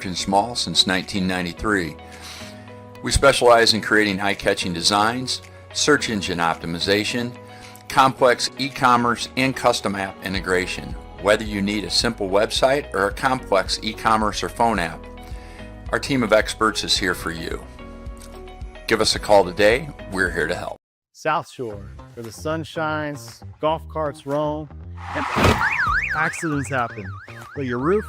large and small since 1993. We specialize in creating eye-catching designs, search engine optimization, complex e-commerce, and custom app integration, whether you need a simple website or a complex e-commerce or phone app. Our team of experts is here for you. Give us a call today. We're here to help. South Shore, where the sun shines, golf carts roam, and accidents happen. But your roof,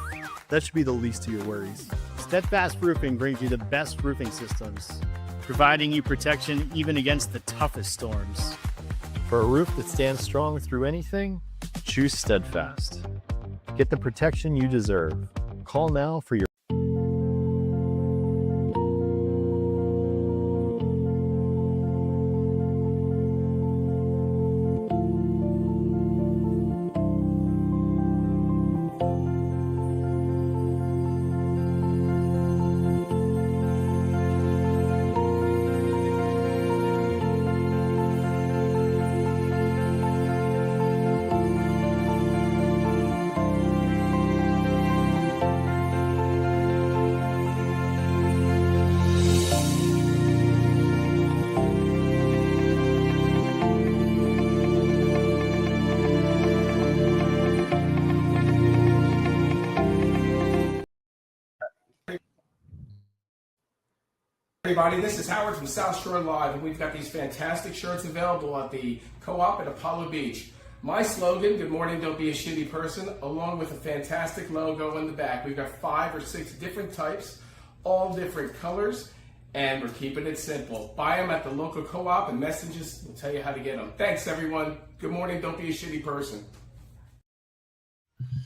that should be the least of your worries. Steadfast Roofing brings you the best roofing systems, providing you protection even against the toughest storms. For a roof that stands strong through anything, choose Steadfast. Get the protection you deserve. Call now for your Everybody, this is Howard from South Shore Live, and we've got these fantastic shirts available at the Co-op at Apollo Beach. My slogan, good morning, don't be a shitty person, along with a fantastic logo in the back. We've got 5 or 6 different types, all different colors, and we're keeping it simple. Buy them at the local Co-op, and messages will tell you how to get them. Thanks, everyone. Good morning, don't be a shitty person.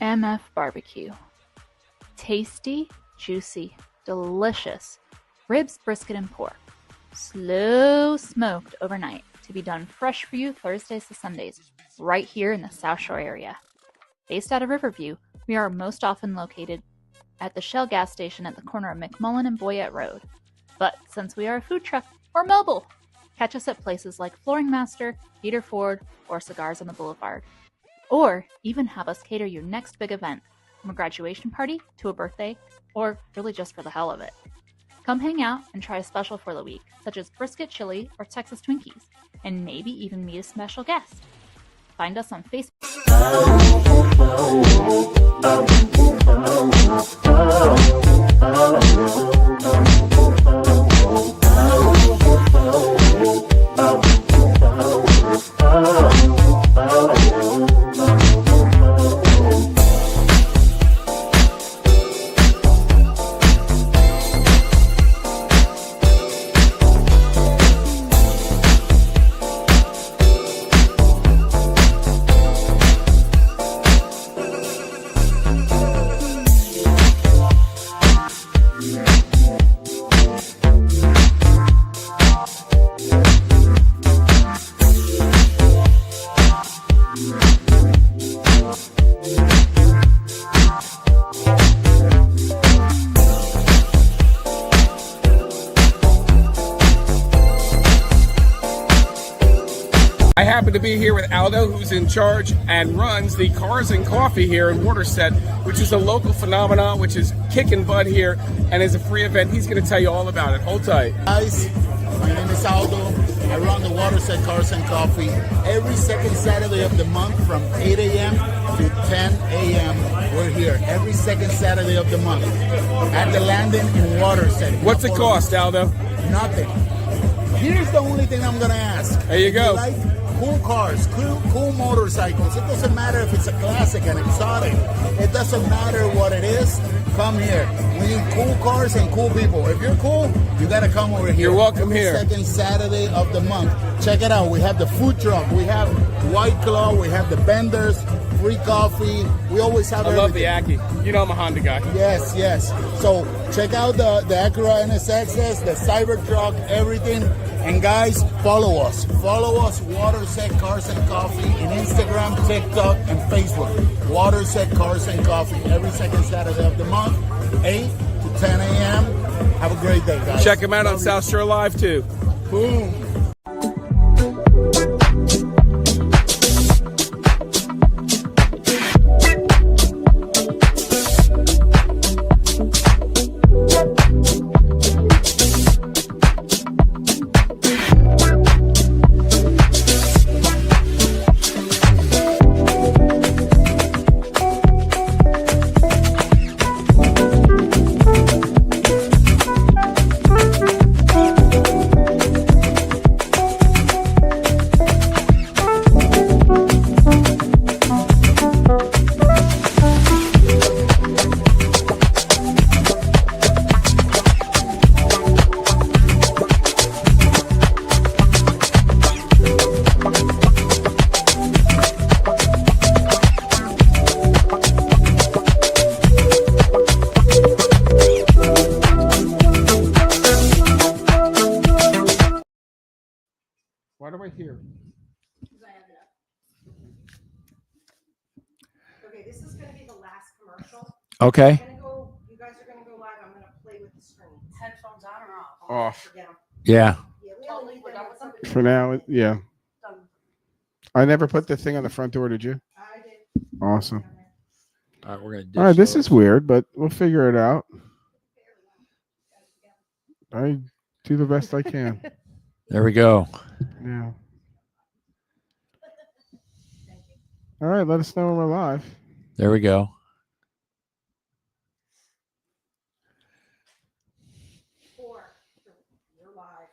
MF Barbecue. Tasty, juicy, delicious. Ribs, brisket, and pork. Slow smoked overnight to be done fresh for you Thursdays to Sundays, right here in the South Shore area. Based out of Riverview, we are most often located at the Shell gas station at the corner of McMullen and Boyette Road. But since we are a food truck, we're mobile. Catch us at places like Flooring Master, Peter Ford, or Cigars on the Boulevard. Or even have us cater your next big event, from a graduation party to a birthday, or really just for the hell of it. Come hang out and try a special for the week, such as brisket chili or Texas Twinkies, and maybe even meet a special guest. Find us on Facebook. I happen to be here with Aldo, who's in charge and runs the Cars and Coffee here in Waterset, which is a local phenomenon, which is kicking butt here and is a free event. He's going to tell you all about it. Hold tight. Guys, my name is Aldo. I run the Waterset Cars and Coffee every second Saturday of the month from 8 a.m. to 10 a.m. We're here every second Saturday of the month at the landing in Waterset. What's it cost, Aldo? Nothing. Here's the only thing I'm going to ask. There you go. Like cool cars, cool motorcycles. It doesn't matter if it's a classic, an exotic. It doesn't matter what it is. Come here. We need cool cars and cool people. If you're cool, you got to come over here. You're welcome here. Second Saturday of the month. Check it out. We have the food truck. We have White Claw. We have the vendors. Free coffee. We always have everything. I love the Ackie. You know I'm a Honda guy. Yes, yes. So check out the Acura NSXs, the Cybertruck, everything. And guys, follow us. Follow us, Waterset Cars and Coffee, in Instagram, TikTok, and Facebook. Waterset Cars and Coffee every second Saturday of the month, 8 to 10 a.m. Have a great day, guys. Check them out on South Shore Live, too. Boom. Okay. You guys are gonna go live. I'm gonna play with the screen. Headphones on or off? Off. Forget 'em. Yeah. Yeah, we only need them with somebody. For now, yeah. Done. I never put the thing on the front door, did you? I did. Awesome. All right, we're gonna. All right, this is weird, but we'll figure it out. I do the best I can. There we go. Yeah. All right, let us know when we're live. There we go. You're live.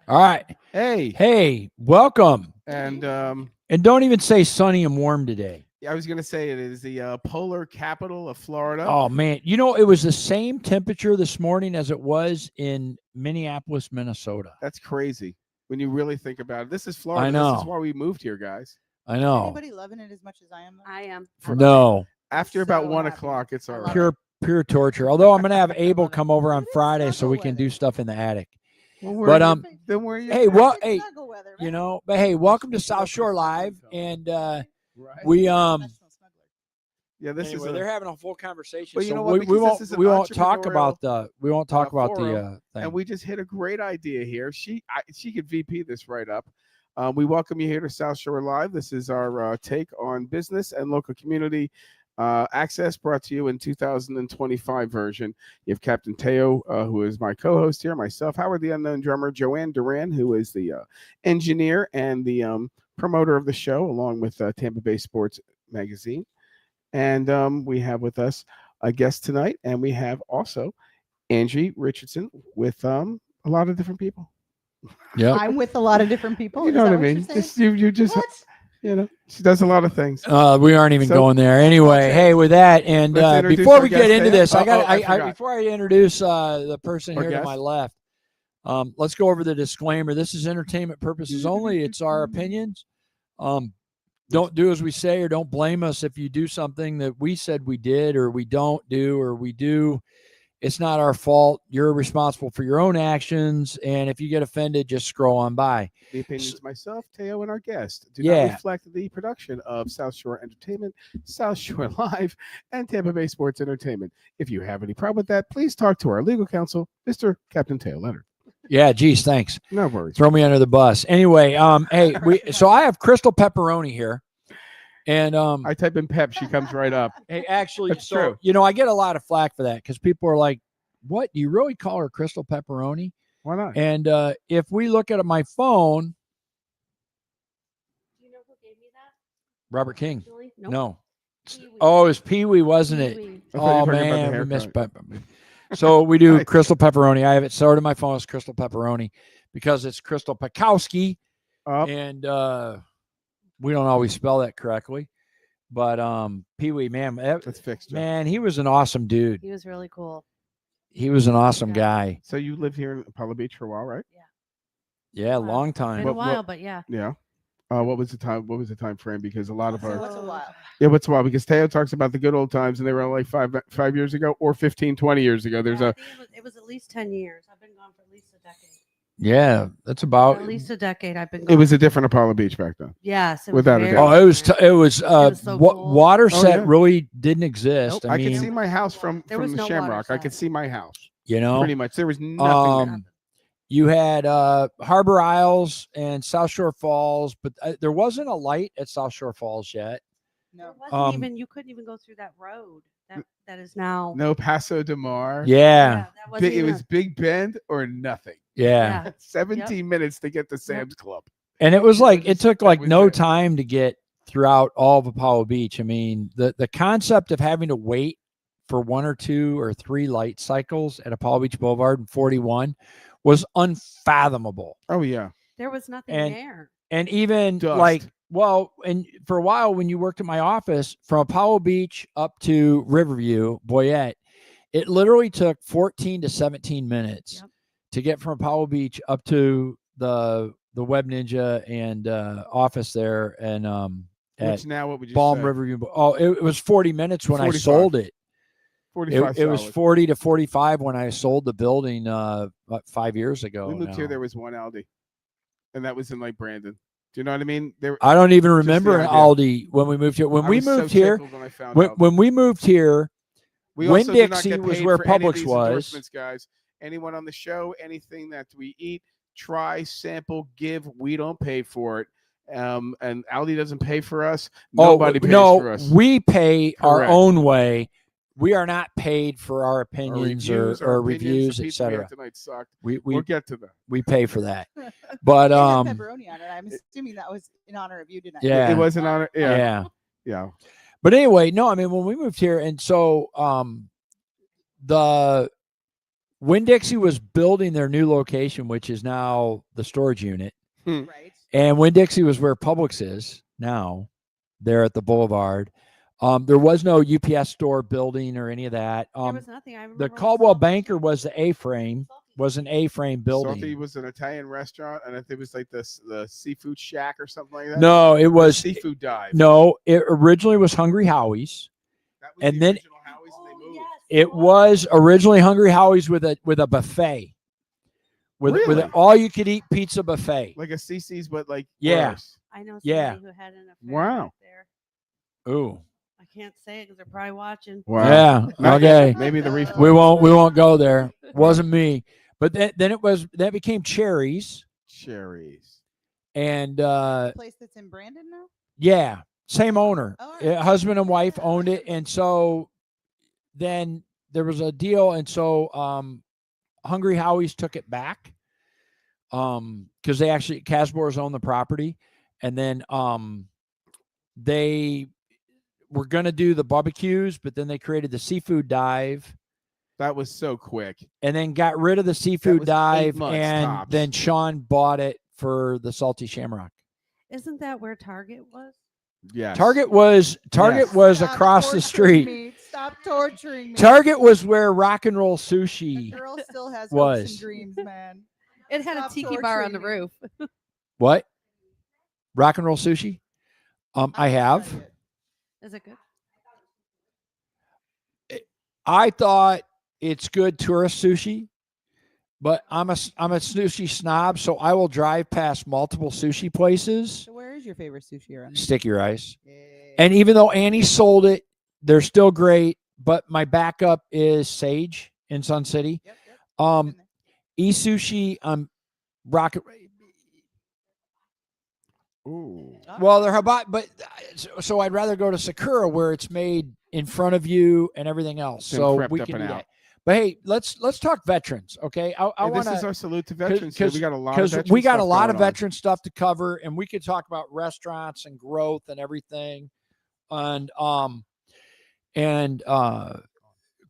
All right. Hey, Hey, welcome. and And don't even say sunny and warm today. I was gonna say it is the polar capital of Florida. Oh man, you know it was the same temperature this morning as it was in Minneapolis, Minnesota. That's crazy when you really think about it. This is Florida. I know. This is why we moved here, guys. I know. Anybody loving it as much as I am? I am. No, After about So 1 happy. o'clock, it's all I right. love pure torture. Although I'm gonna have Abel love it. come over on It's Friday so snuggle we can do weather. stuff in the attic. Well, But, then where are you? Hey, well, It's hey, snuggle weather, you man. know, but hey, welcome to South Shore Live, and Right. we Professional snuggler. Yeah, this anyway, is they're having a full conversation. Well, you so know what? we Because won't this is an we won't talk entrepreneurial, about the forum, thing. and we just hit a great idea here. She could VP this right up. We welcome you here to South Shore Live. This is our take on business and local community access, brought to you in 2025 version. You have Captain Teo, who is my co-host here, myself, Howard the Unknown Drummer, Joanne Duran, who is the engineer and the promoter of the show, along with Tampa Bay Sports Magazine. And we have with us a guest tonight, and we have also Angie Richardson with a lot of different people. Yeah. I'm with a lot of different people. You Is know that what I you're mean? saying? Just you just What? she does a lot of things. We aren't even So- going there anyway. Hey, with that, and Let's introduce before our we get guest, into Teo. this, I got I forgot. before I introduce the person Our here to guest? my left. Let's go over the disclaimer. This is entertainment purposes only. It's our opinions. Don't do as we say, or don't blame us if you do something that we said we did, or we don't do, or we do. It's not our fault. You're responsible for your own actions. And if you get offended, just scroll on by. The opinions of myself, Teo, and our guest do Yeah. not reflect the production of South Shore Entertainment, South Shore Live, and Tampa Bay Sports Entertainment. If you have any problem with that, please talk to our legal counsel, Mr. Captain Teo Leonard. Yeah, geez, thanks. No worries. Throw me under the bus. Anyway, hey, so I have Crystal Pepperoni here. And I type in Pep, she comes right up. hey, actually, That's so true. you know, I get a lot of flack for that because people are like, "What? Do you really call her Crystal Pepperoni?" Why not? And if we look at my phone, Do you know who gave me that? Robert King. Julie? No. Pee-wee. Oh, it was Pee Wee, wasn't it? Pee-wee. I thought you were Oh talking about the man, we haircut. missed Pepper. So we do Nice. Crystal Pepperoni. I have it stored in my phone as Crystal Pepperoni because it's Crystal Pekowski, Up. and we don't always spell that correctly. But Pee Wee, man, That's fixed. Joe. man, he was an awesome dude. He was really cool. He was an awesome Yeah. guy. So you lived here in Apollo Beach for a while, right? Yeah, Wow. long Been time. a What- while, but yeah. Yeah. What was the time? What was the time frame? Because a lot of So our what's a while? what's a while? Because Teo talks about the good old times, and they were like 5 years ago, or 15, 20 years ago. There's Yeah, I a think it was at least 10 years. I've been gone for at least a decade. Yeah, that's about. At least a decade I've been gone. it was a different Apollo Beach back then. Yes. It was without a very doubt. Oh, it was. different. It was. was so cool. Water Oh, set yeah. really didn't exist. Nope. I I mean, could see my house from There was the no water Shamrock. I could set. see my house you know, pretty much. There was nothing. um, you had Harbor Isles and South Shore Falls, but there wasn't a light at South Shore Falls yet. There No. wasn't even, you couldn't even go through that road that is now. no Paso de Mar. Yeah, that wasn't It even was Big Bend or nothing. yeah. yeah. 17 minutes to get to Sam's Club. And it was It like was- it took that like was no it. time to get throughout all of Apollo Beach. I mean, the concept of having to wait for 1 or 2 or 3 light cycles at Apollo Beach Boulevard in 41 was unfathomable. Oh yeah. There was nothing And- there. And even Dust. like, well, and for a while when you worked at my office from Apollo Beach up to Riverview, Boyette, it literally took 14 to 17 minutes Yep. to get from Apollo Beach up to the Web Ninja and office there and at Which now what would you Balm say? Riverview. Oh, it was 40 minutes when 45. I sold it. 45 It was solid. 40 to 45 when I sold the building about 5 years ago. We moved here. now. There was one Aldi, and that was in like Brandon. Do you know what I mean? There. I don't even the remember an idea. Aldi when we moved here. When I we was so moved here, tickled when I found when, out. when we moved here, We also do not Winn-Dixie get was paid where for any of Publix these was. endorsements, guys. Anyone on the show, anything that we eat, try, sample, give, we don't pay for it. And Aldi doesn't pay for us. Nobody pays for us. We pay our Correct. own way. We are not paid for our Our opinions reviews, or our opinions, reviews, the pizza we had etc. tonight sucked. We We'll get to that. we pay for that. But They had pepperoni on it. I'm assuming that was in honor of you tonight. Yeah. It was an honor. Yeah. yeah. Yeah. But anyway, no, I mean when we moved here, and so the Winn-Dixie was building their new location, which is now the storage unit. Right. And Winn-Dixie was where Publix is now, there at the Boulevard. There was no UPS store building or any of that. There was nothing. I remember The when Caldwell Salty Banker came. was the A-frame, was an A-frame building. Salty was an Italian restaurant, and it was like the seafood shack or something like that. No, it The was seafood dive. No, it originally was Hungry Howie's. That was and the then- original Howie's, and they moved. It was originally Hungry Howie's with a buffet. With Really? an all-you-could-eat pizza buffet. Like a CC's, but like Yeah. worse. I know somebody Yeah. who had an affair Wow. back there. Ooh. I can't say it because they're probably watching. Yeah. Okay. Maybe the reef. We won't go there. Wasn't me. But then it became Cherries. Cherries. And The place that's in Brandon now? yeah, same owner. All right. Husband and wife owned it. And so then there was a deal. And so Hungry Howie's took it back. Because they actually Casbore's owned the property. And then they were gonna do the barbecues, but then they created the seafood dive. That was so quick. And then got rid of the seafood was 8 dive, months and tops. then Sean bought it for the Salty Shamrock. Isn't that where Target was? Yes. Target was Yes. Stop across the torturing street. me. Stop torturing me. Target was where Rock and Roll The Sushi girl still has hopes was. and dreams, man. It had Stop a tiki bar on the torturing roof. What? Rock and Roll Sushi? I have. like it. Is it good? I thought it's good tourist sushi, but I'm a sushi snob, so I will drive past multiple sushi places. So where is your favorite sushi around? Sticky rice. Yeah. And even though Annie sold it, they're still great. But my backup is Sage in Sun City. Yep, yep. Um, Been there. E-Sushi, Rocket. Ooh. Well, they're about, but so I'd rather go to Sakura where it's made in front of you and everything else. Been So prepped we up can and do out. that. But hey, let's talk veterans, okay? I Hey, want this is to our salute to veterans. We got a lot of because veteran we got a stuff lot of going on. veteran stuff to cover, and we could talk about restaurants and growth and everything. And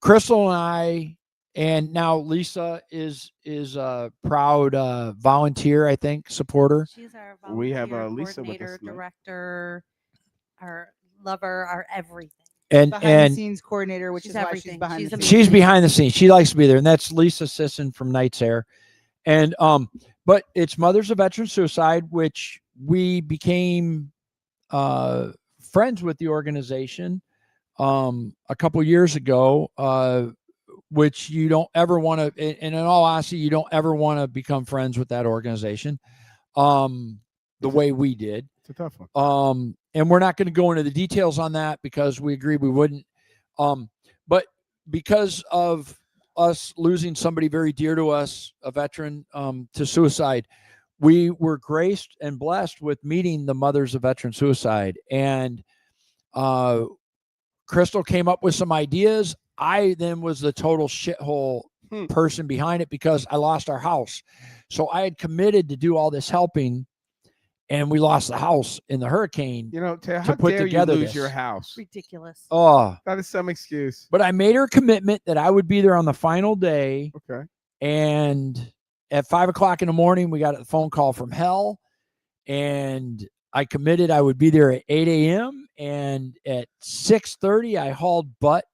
Crystal and I, and now Lisa is a proud volunteer, I think, supporter. She's our We have, volunteer Lisa with us coordinator, tonight. director, our lover, our everything. And Behind the and scenes coordinator, which She's is why she's everything. behind She's the amazing. scenes. she's behind the scenes. She likes to be there, and that's Lisa Sisson from Knight's Air. And but it's Mothers of Veteran Suicide, which we became friends with the organization a couple years ago. Which you don't ever want to, and in all honesty, you don't ever want to become friends with that organization, the way we did. It's a tough one. And we're not going to go into the details on that because we agreed we wouldn't. But because of us losing somebody very dear to us, a veteran, to suicide, we were graced and blessed with meeting the Mothers of Veteran Suicide. And Crystal came up with some ideas. I then was the total shithole person behind it because I lost our house. So I had committed to do all this helping, and we lost the house in the hurricane. You know, how put dare you together lose this. your house? Ridiculous. Oh, That is some excuse. but I made her a commitment that I would be there on the final day. Okay. And at 5:00 in the morning, we got a phone call from hell, and I committed I would be there at 8 a.m. And at 6:30, I hauled butt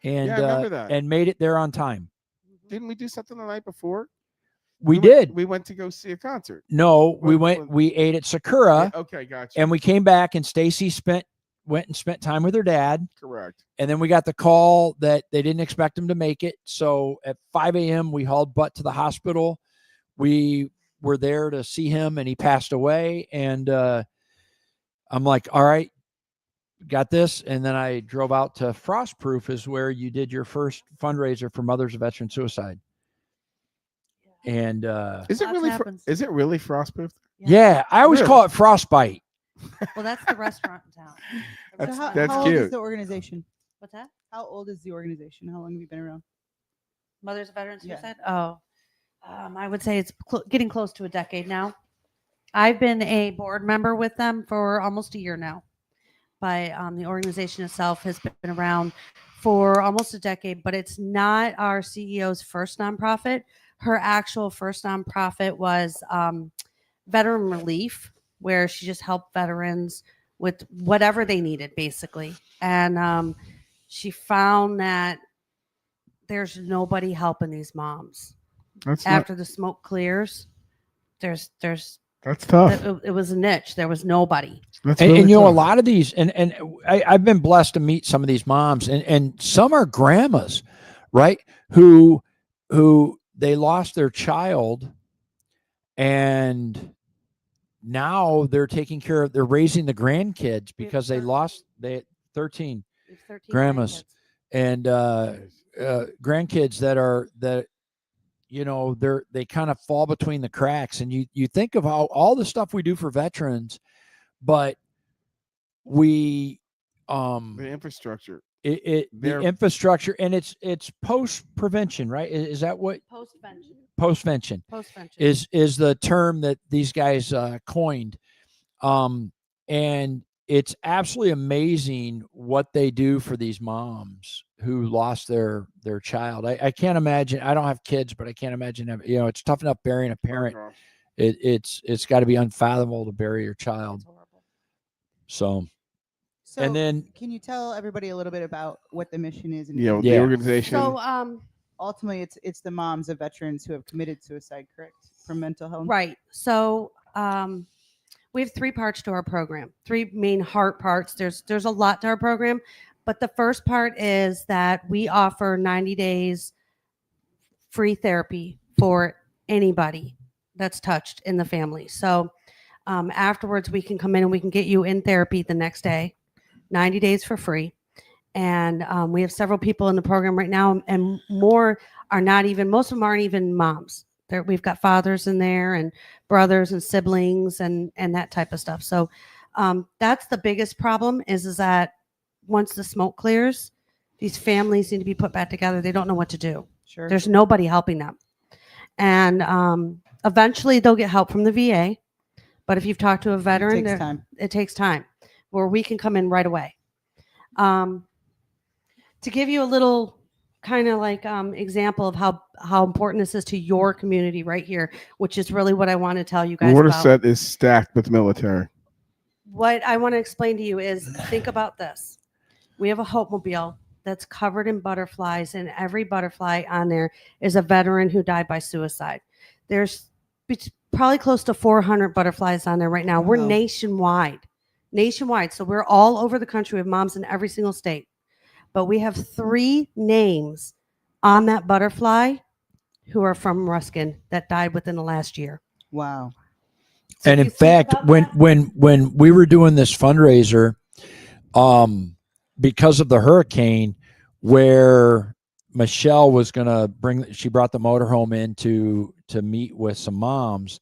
and Yeah, I remember that. and made it there on time. Didn't we do something the night before? We went- did. We went to go see a concert. No, we What- we ate at Sakura, Yeah, okay, gotcha. and we came back, and Stacy went and spent time with her dad. Correct. And then we got the call that they didn't expect him to make it. So at 5 a.m., we hauled butt to the hospital. We were there to see him, and he passed away. And I'm like, all right, got this, and then I drove out to Frostproof, is where you did your first fundraiser for Mothers of Veteran Suicide. And Is it Lots really? happens. Is it really frostproof? yeah, I always Really? call it Frostbite. Well, that's the restaurant in town. The That's- So restaurant- that's how old is cute. the organization? What's that? How old is the organization? How long have you been around? Mothers of Veterans Yeah. Suicide? Oh, I would say it's getting close to a decade now. I've been a board member with them for almost a year now. But the organization itself has been around for almost a decade, but it's not our CEO's first nonprofit. Her actual first nonprofit was Veteran Relief, where she just helped veterans with whatever they needed, basically. And she found that there's nobody helping these moms. That's not, After the smoke clears, there's that's tough. it was a niche. There was nobody. That's And, really and you know, a tough. lot of these, and I've been blessed to meet some of these moms, and some are grandmas, right? Who they lost their child, and now they're taking care of, they're raising the grandkids We have because they 13. lost 13 We have 13 grandmas grandkids. and grandkids that you know, they kind of fall between the cracks. And you think of how all the stuff we do for veterans, but we The infrastructure. the They're- infrastructure, and it's post prevention, right? Is that what Postvention. postvention Postvention. is the term that these guys coined? And it's absolutely amazing what they do for these moms who lost their child. I can't imagine. I don't have kids, but I can't imagine. You know, it's tough enough burying a parent. Oh, gosh. It's got to be unfathomable to bury your child. It's horrible. So So, and then can you tell everybody a little bit about what the mission is? And You know, Yeah. the organization. So ultimately, it's the moms of veterans who have committed suicide, correct? From mental health. right. So we have 3 parts to our program. 3 main heart parts. There's a lot to our program, but the first part is that we offer 90 days free therapy for anybody that's touched in the family. So afterwards, we can come in and we can get you in therapy the next day, 90 days for free. And we have several people in the program right now, and more are not even, most of them aren't even moms. We've got fathers in there and brothers and siblings and that type of stuff. So that's the biggest problem is that once the smoke clears, these families need to be put back together. They don't know what to do. Sure. There's nobody helping them. And eventually they'll get help from the VA. But if you've talked to a veteran, It takes time. it takes time where we can come in right away. To give you a little kind of like example of how important this is to your community right here, which is really what I want to tell you guys Water about. set is stacked with military. What I want to explain to you is think about this. We have a Hope Mobile that's covered in butterflies, and every butterfly on there is a veteran who died by suicide. There's probably close to 400 butterflies on there right now. We're Wow. nationwide. So we're all over the country. We have moms in every single state. But we have 3 names on that butterfly who are from Ruskin that died within the last year. Wow. So and if in you think fact, about when we were doing this fundraiser, because of the hurricane, where Michelle was gonna she brought the motorhome in to meet with some moms,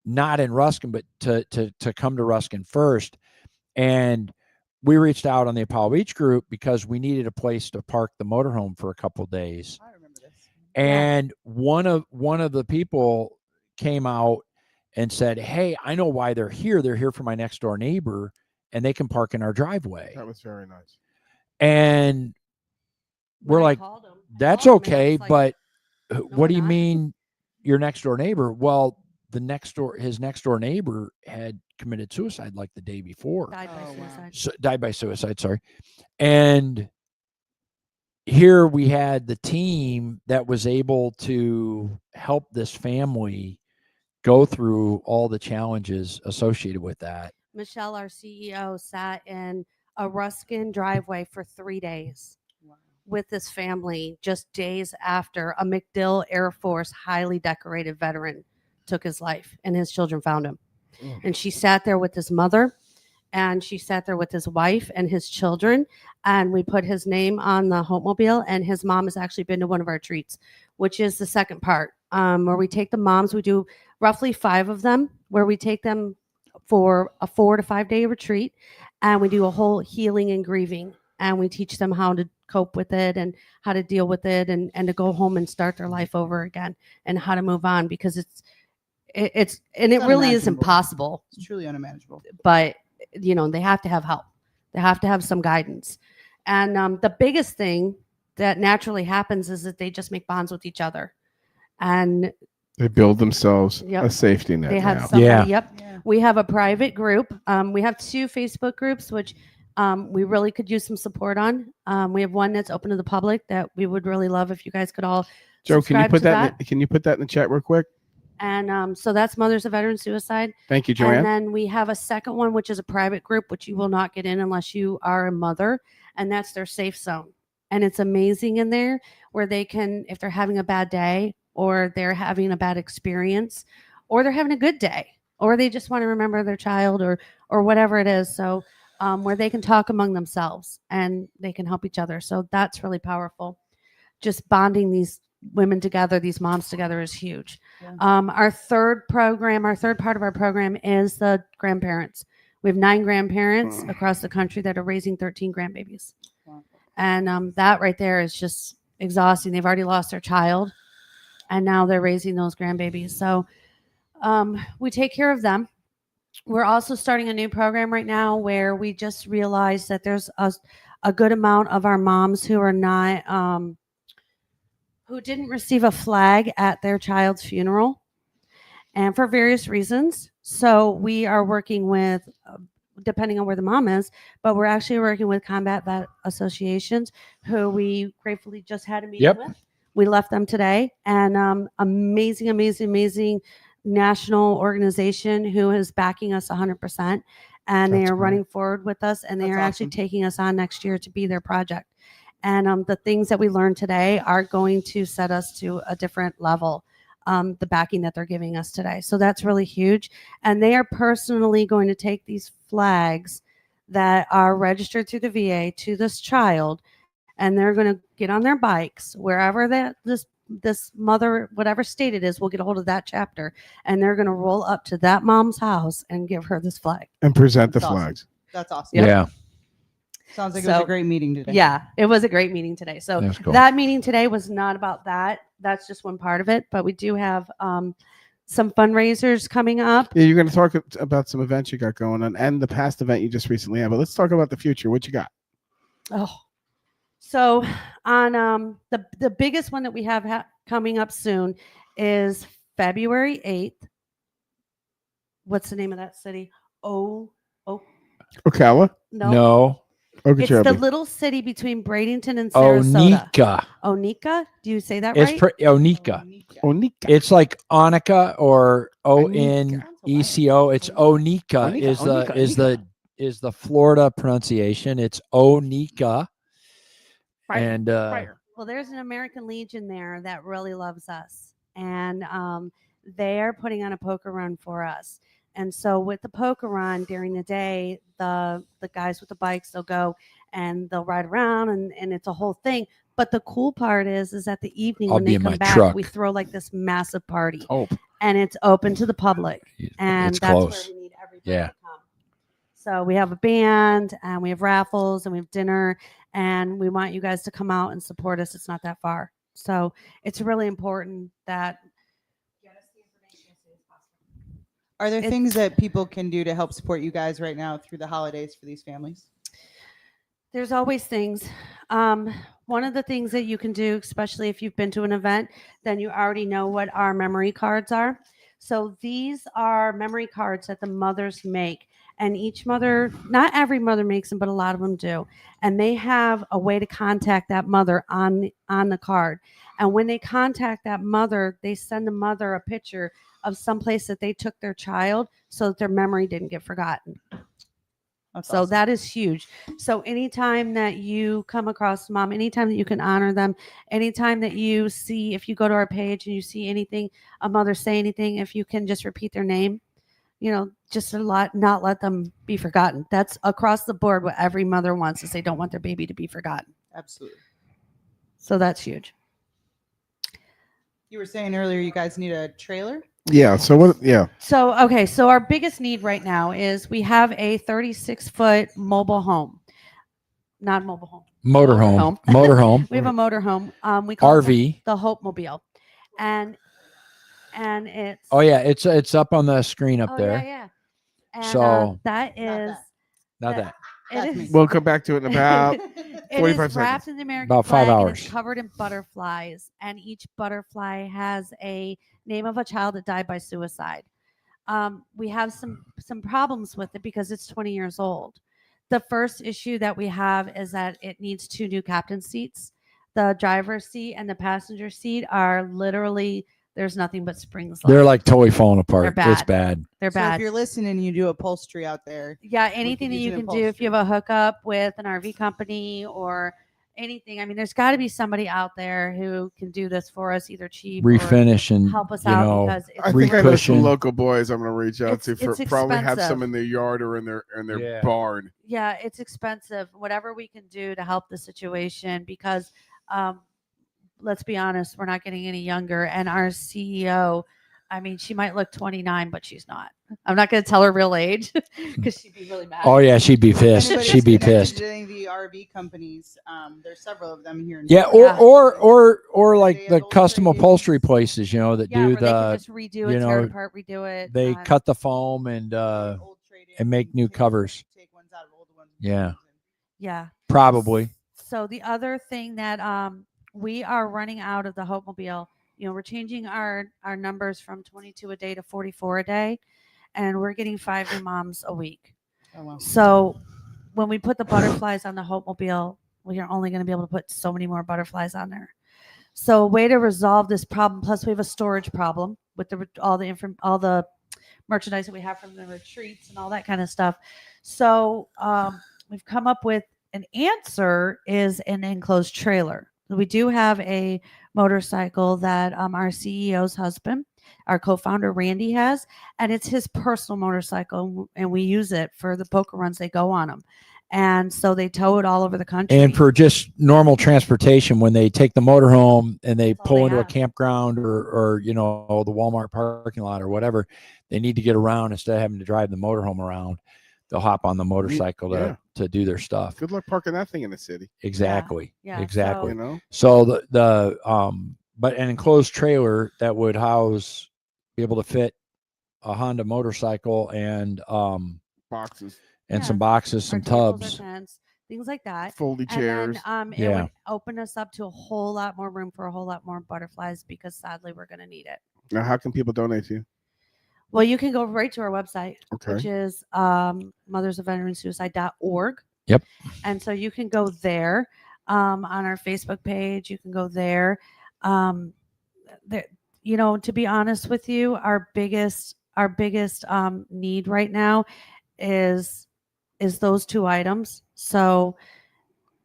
not in Ruskin, but to come to Ruskin first, and we reached out on the Apollo Beach group because we needed a place to park the motorhome for a couple days. I remember this. And one of the people came out and said, "Hey, I know why they're here. They're here for my next door neighbor, and they can park in our driveway." That was very nice. And When we're I like, called him, I "That's called him and I okay, was like, but what we're do you not." mean your next door neighbor?" Well, his next door neighbor had committed suicide like the day before. died by Oh, wow. suicide. Died by suicide, sorry. And here we had the team that was able to help this family go through all the challenges associated with that. Michelle, our CEO, sat in a Ruskin driveway for 3 days with this family just days after a MacDill Air Force highly decorated veteran took his life and his children found him. And she sat there with his mother and she sat there with his wife and his children, and we put his name on the Homemobile, and his mom has actually been to one of our treats, which is the second part, where we take the moms. We do roughly 5 of them, where we take them for a 4 to 5 day retreat, and we do a whole healing and grieving, and we teach them how to cope with it and how to deal with it, and to go home and start their life over again, and how to move on, because it really is unimaginable. impossible, It's truly unmanageable. but they have to have help. They have to have some guidance. And the biggest thing that naturally happens is that they just make bonds with each other, and They build themselves Yep. a safety net they have now. somebody. Yeah. Yep. Yeah. We have a private group. We have 2 Facebook groups, which we really could use some support on. We have one that's open to the public that we would really love if you guys could all Joe, can you subscribe put to that? Can you put that in the chat real quick? And so that's Mothers of Veteran Suicide. Thank you, And Joanne. then we have a second one, which is a private group, which you will not get in unless you are a mother. And that's their safe zone. And it's amazing in there, where they can, if they're having a bad day, or they're having a bad experience, or they're having a good day, or they just want to remember their child, or whatever it is. So where they can talk among themselves and they can help each other. So that's really powerful. Just bonding these women together, these moms together, is huge. Yeah. Our third part of our program is the grandparents. We have 9 grandparents across the country that are raising 13 grandbabies. Wow. And that right there is just exhausting. They've already lost their child, and now they're raising those grandbabies. So we take care of them. We're also starting a new program right now, where we just realized that there's a good amount of our moms who are not who didn't receive a flag at their child's funeral, and for various reasons. So we are working with, depending on where the mom is, but we're actually working with combat vet associations, who we gratefully just had a meeting Yep. with. We left them today, and amazing national organization who is backing us 100%, and they That's are great. running forward with us, and they That's are actually awesome. taking us on next year to be their project. And the things that we learned today are going to set us to a different level, the backing that they're giving us today. So that's really huge. And they are personally going to take these flags that are registered through the VA to this child, and they're going to get on their bikes wherever this mother, whatever state it is, will get a hold of that chapter, and they're going to roll up to that mom's house and give her this flag. And present the That's awesome. flags. That's awesome. Yep. Yeah. Sounds like it was So- a great meeting today. Yeah, it was a great meeting today. So That's cool. that meeting today was not about that. That's just one part of it. But we do have some fundraisers coming up. Yeah, you're going to talk about some events you got going on, and the past event you just recently had. But let's talk about the future. What you got? Oh, so on the biggest one that we have coming up soon is February 8th. What's the name of that city? Ocala? No. It's the Okeechobee. little city between Bradenton and Sarasota. Onika. Onika? Do you say that It's right? Onika. Onika. It's like Onika or Onika. Oneco. It's Onika Onika, is the Florida pronunciation. It's Onika. Fire, And Fire. Well, there's an American Legion there that really loves us, and they are putting on a poker run for us. And so with the poker run during the day, the guys with the bikes, they'll go and they'll ride around, and it's a whole thing. But the cool part is at the evening I'll when be they in come my back, truck. we throw like this massive party, Oh, and it's open to the public, and It's that's close. where we need everybody Yeah. to come. So we have a band, and we have raffles, and we have dinner, and we want you guys to come out and support us. It's not that far, so it's really important that get us the information as soon as possible. Are there It's- things that people can do to help support you guys right now through the holidays for these families? There's always things. One of the things that you can do, especially if you've been to an event, then you already know what our memory cards are. So these are memory cards that the mothers make. And each mother, not every mother makes them, but a lot of them do. And they have a way to contact that mother on the card. And when they contact that mother, they send the mother a picture of some place that they took their child so that their memory didn't get forgotten. That's So awesome. that is huge. So anytime that you come across mom, anytime that you can honor them, anytime that you see, if you go to our page and you see anything, a mother say anything, if you can just repeat their name, just not let them be forgotten. That's across the board what every mother wants, is they don't want their baby to be forgotten. Absolutely. So that's huge. You were saying earlier you guys need a trailer? Yeah. So what? Yeah. So, okay. So our biggest need right now is we have a 36-foot mobile home, not mobile home. Motorhome. Motorhome. We have a motorhome. We call RV. it the Hope Mobile, and it's. Oh yeah, it's up on the screen up Oh, there. yeah. And, So that is not that. It is. We'll come back to it in about It 45 is wrapped seconds. in the American About 5 flag, and hours. it's covered in butterflies, and each butterfly has a name of a child that died by suicide. We have some problems with it because it's 20 years old. The first issue that we have is that it needs 2 new captain seats. The driver's seat and the passenger seat are literally, there's nothing but springs. They're like totally falling apart. They're It's bad. bad. They're So bad. if you're listening, you do upholstery out there. Yeah, anything that use you an can do if you have a hookup with an RV company or anything. I mean, there's got to be somebody out there who can do this for us, either cheap Refinish or and help us you out know, because it's I think I know some Recushion. local boys I'm gonna reach out to for it's probably have expensive. some in their yard or in their Yeah. barn. yeah, it's expensive. Whatever we can do to help the situation because let's be honest, we're not getting any younger. And our CEO, I mean, she might look 29, but she's not. I'm not going to tell her real age because she'd be really mad. Oh yeah, she'd be pissed. Anybody's She'd be connected pissed. to any of the RV companies, there's several of them here in Yeah, Florida. or like They the have custom trade-ins. upholstery places, that Yeah, do where they can the just redo you it, tear it know, apart, redo it. they cut the foam and Old trade-ins make new take- covers. Take ones out of old ones. Yeah. Yeah. Probably. So the other thing that we are running out of the Hope Mobile, we're changing our numbers from 22 a day to 44 a day, and we're getting 5 new moms a week. Oh, wow. So when we put the butterflies on the Hope Mobile, we are only going to be able to put so many more butterflies on there. So a way to resolve this problem, plus we have a storage problem with all the merchandise that we have from the retreats and all that kind of stuff. So we've come up with an answer is an enclosed trailer. We do have a motorcycle that our CEO's husband, our co-founder Randy, has, and it's his personal motorcycle, and we use it for the poker runs. They go on them, and so they tow it all over the country. And for just normal transportation, when they take the motorhome and they That's all pull they into a have. campground or the Walmart parking lot or whatever, they need to get around instead of having to drive the motorhome around. They'll hop on the motorcycle Yeah. to do their stuff. Good luck parking that thing in the city. Exactly. Yeah, Exactly. You know, So but an enclosed trailer that would be able to fit a Honda motorcycle and boxes, and Yeah. some boxes, Our some tables, our tubs. tents, things like that. foldy chairs. And then it Yeah. would open us up to a whole lot more room for a whole lot more butterflies because sadly we're going to need it. Now, how can people donate to you? Well, you can go right to our website, Okay. which is mothersofveteransuicide.org. Yep. And so you can go there on our Facebook page. You can go there. To be honest with you, our biggest need right now is those 2 items. So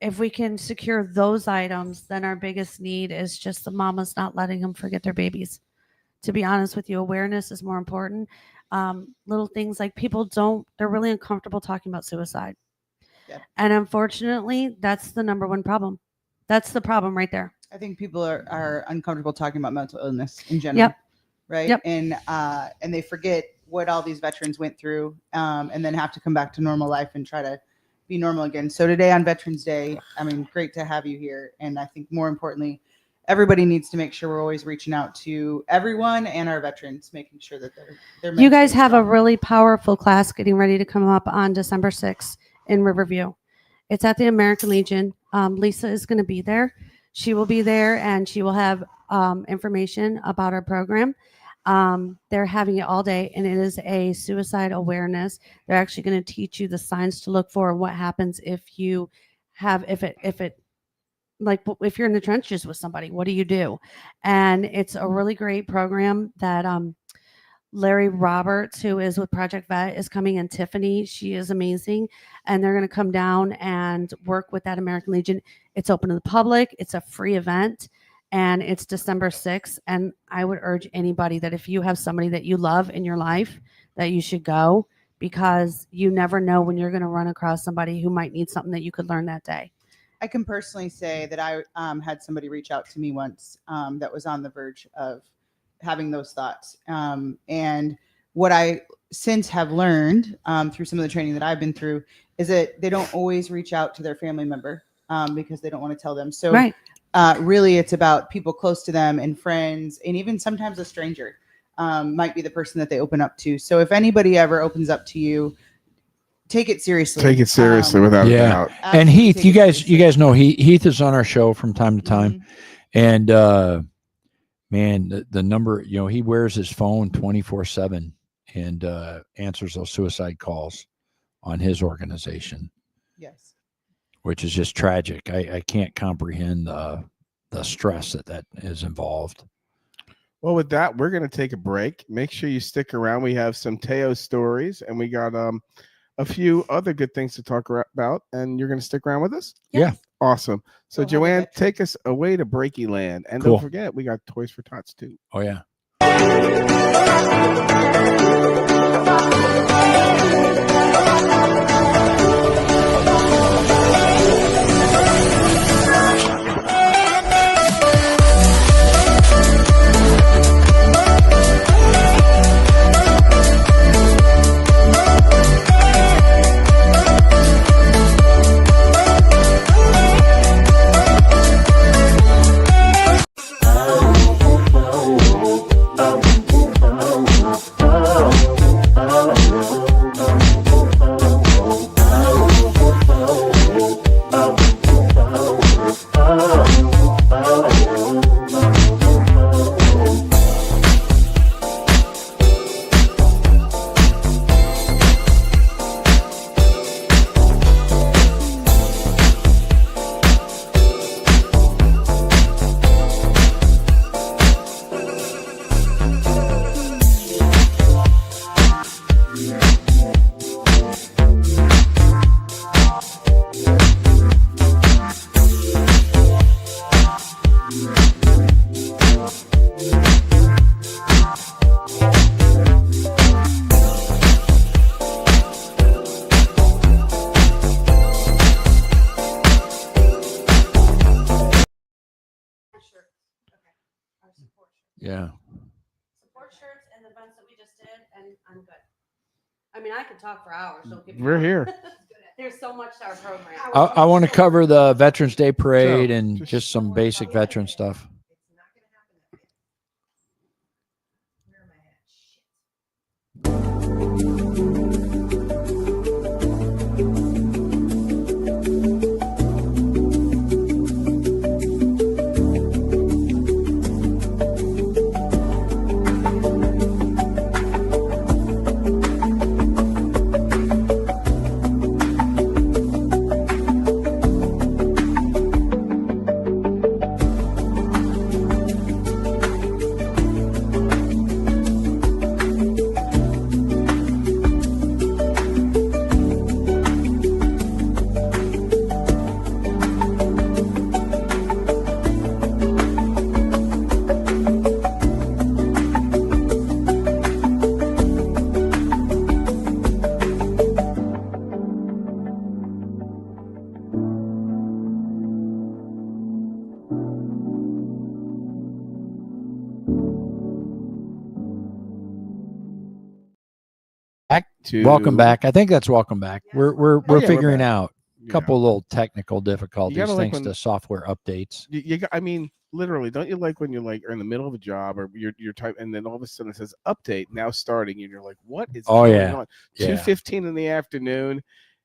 if we can secure those items, then our biggest need is just the mamas not letting them forget their babies. To be honest with you, awareness is more important. Little things like they're really uncomfortable talking about suicide. Yep. And unfortunately, that's the number one problem. That's the problem right there. I think people are uncomfortable talking about mental illness in general. Yep. Right. Yep. And they forget what all these veterans went through, and then have to come back to normal life and try to be normal again. So today on Veterans Day, I mean, great to have you here. And I think more importantly, everybody needs to make sure we're always reaching out to everyone and our veterans, making sure that they're You guys mentally have a strong. really powerful class getting ready to come up on December 6th in Riverview. It's at the American Legion. Lisa is going to be there. She will be there, and she will have information about our program. They're having it all day, and it is a suicide awareness. They're actually going to teach you the signs to look for and what happens if you're in the trenches with somebody, what do you do? And it's a really great program that Larry Roberts, who is with Project Vet, is coming, and Tiffany, she is amazing. And they're going to come down and work with that American Legion. It's open to the public. It's a free event, and it's December 6th. And I would urge anybody that if you have somebody that you love in your life, that you should go, because you never know when you're going to run across somebody who might need something that you could learn that day. I can personally say that I had somebody reach out to me once that was on the verge of having those thoughts. And what I since have learned through some of the training that I've been through is that they don't always reach out to their family member because they don't want to tell them. So really it's about people close to them and friends, and even sometimes a stranger might be the person that they open up to. So if anybody ever opens up to you, take it seriously. Take it seriously without a doubt. And Heath, you guys know Heath is on our show from time to time, and man, the number, he wears his phone 24/7 and answers those suicide calls on his organization. Yes, which is just tragic. I can't comprehend the stress that is involved. Well, with that, we're going to take a break. Make sure you stick around. We have some Teo stories, and we got a few other good things to talk about, and you're going to stick around with us? Yeah. Awesome. So, Joanne, take us away to Breaky Land. And don't forget, we got Toys for Tots, too. Oh, yeah. Yeah. Support shirts and the events that we just did, and I'm good. I mean, I could talk for hours. Don't get me We're wrong. here. There's so much to our program. I want to cover the Veterans Day Parade and just some basic veteran stuff. Welcome back. I think that's welcome back. We're figuring out a couple little technical difficulties thanks to software updates. I mean, literally, don't you like when you're like in the middle of a job or you're typing, and then all of a sudden it says update now starting, and you're like, what is going on? 2:15 in the afternoon,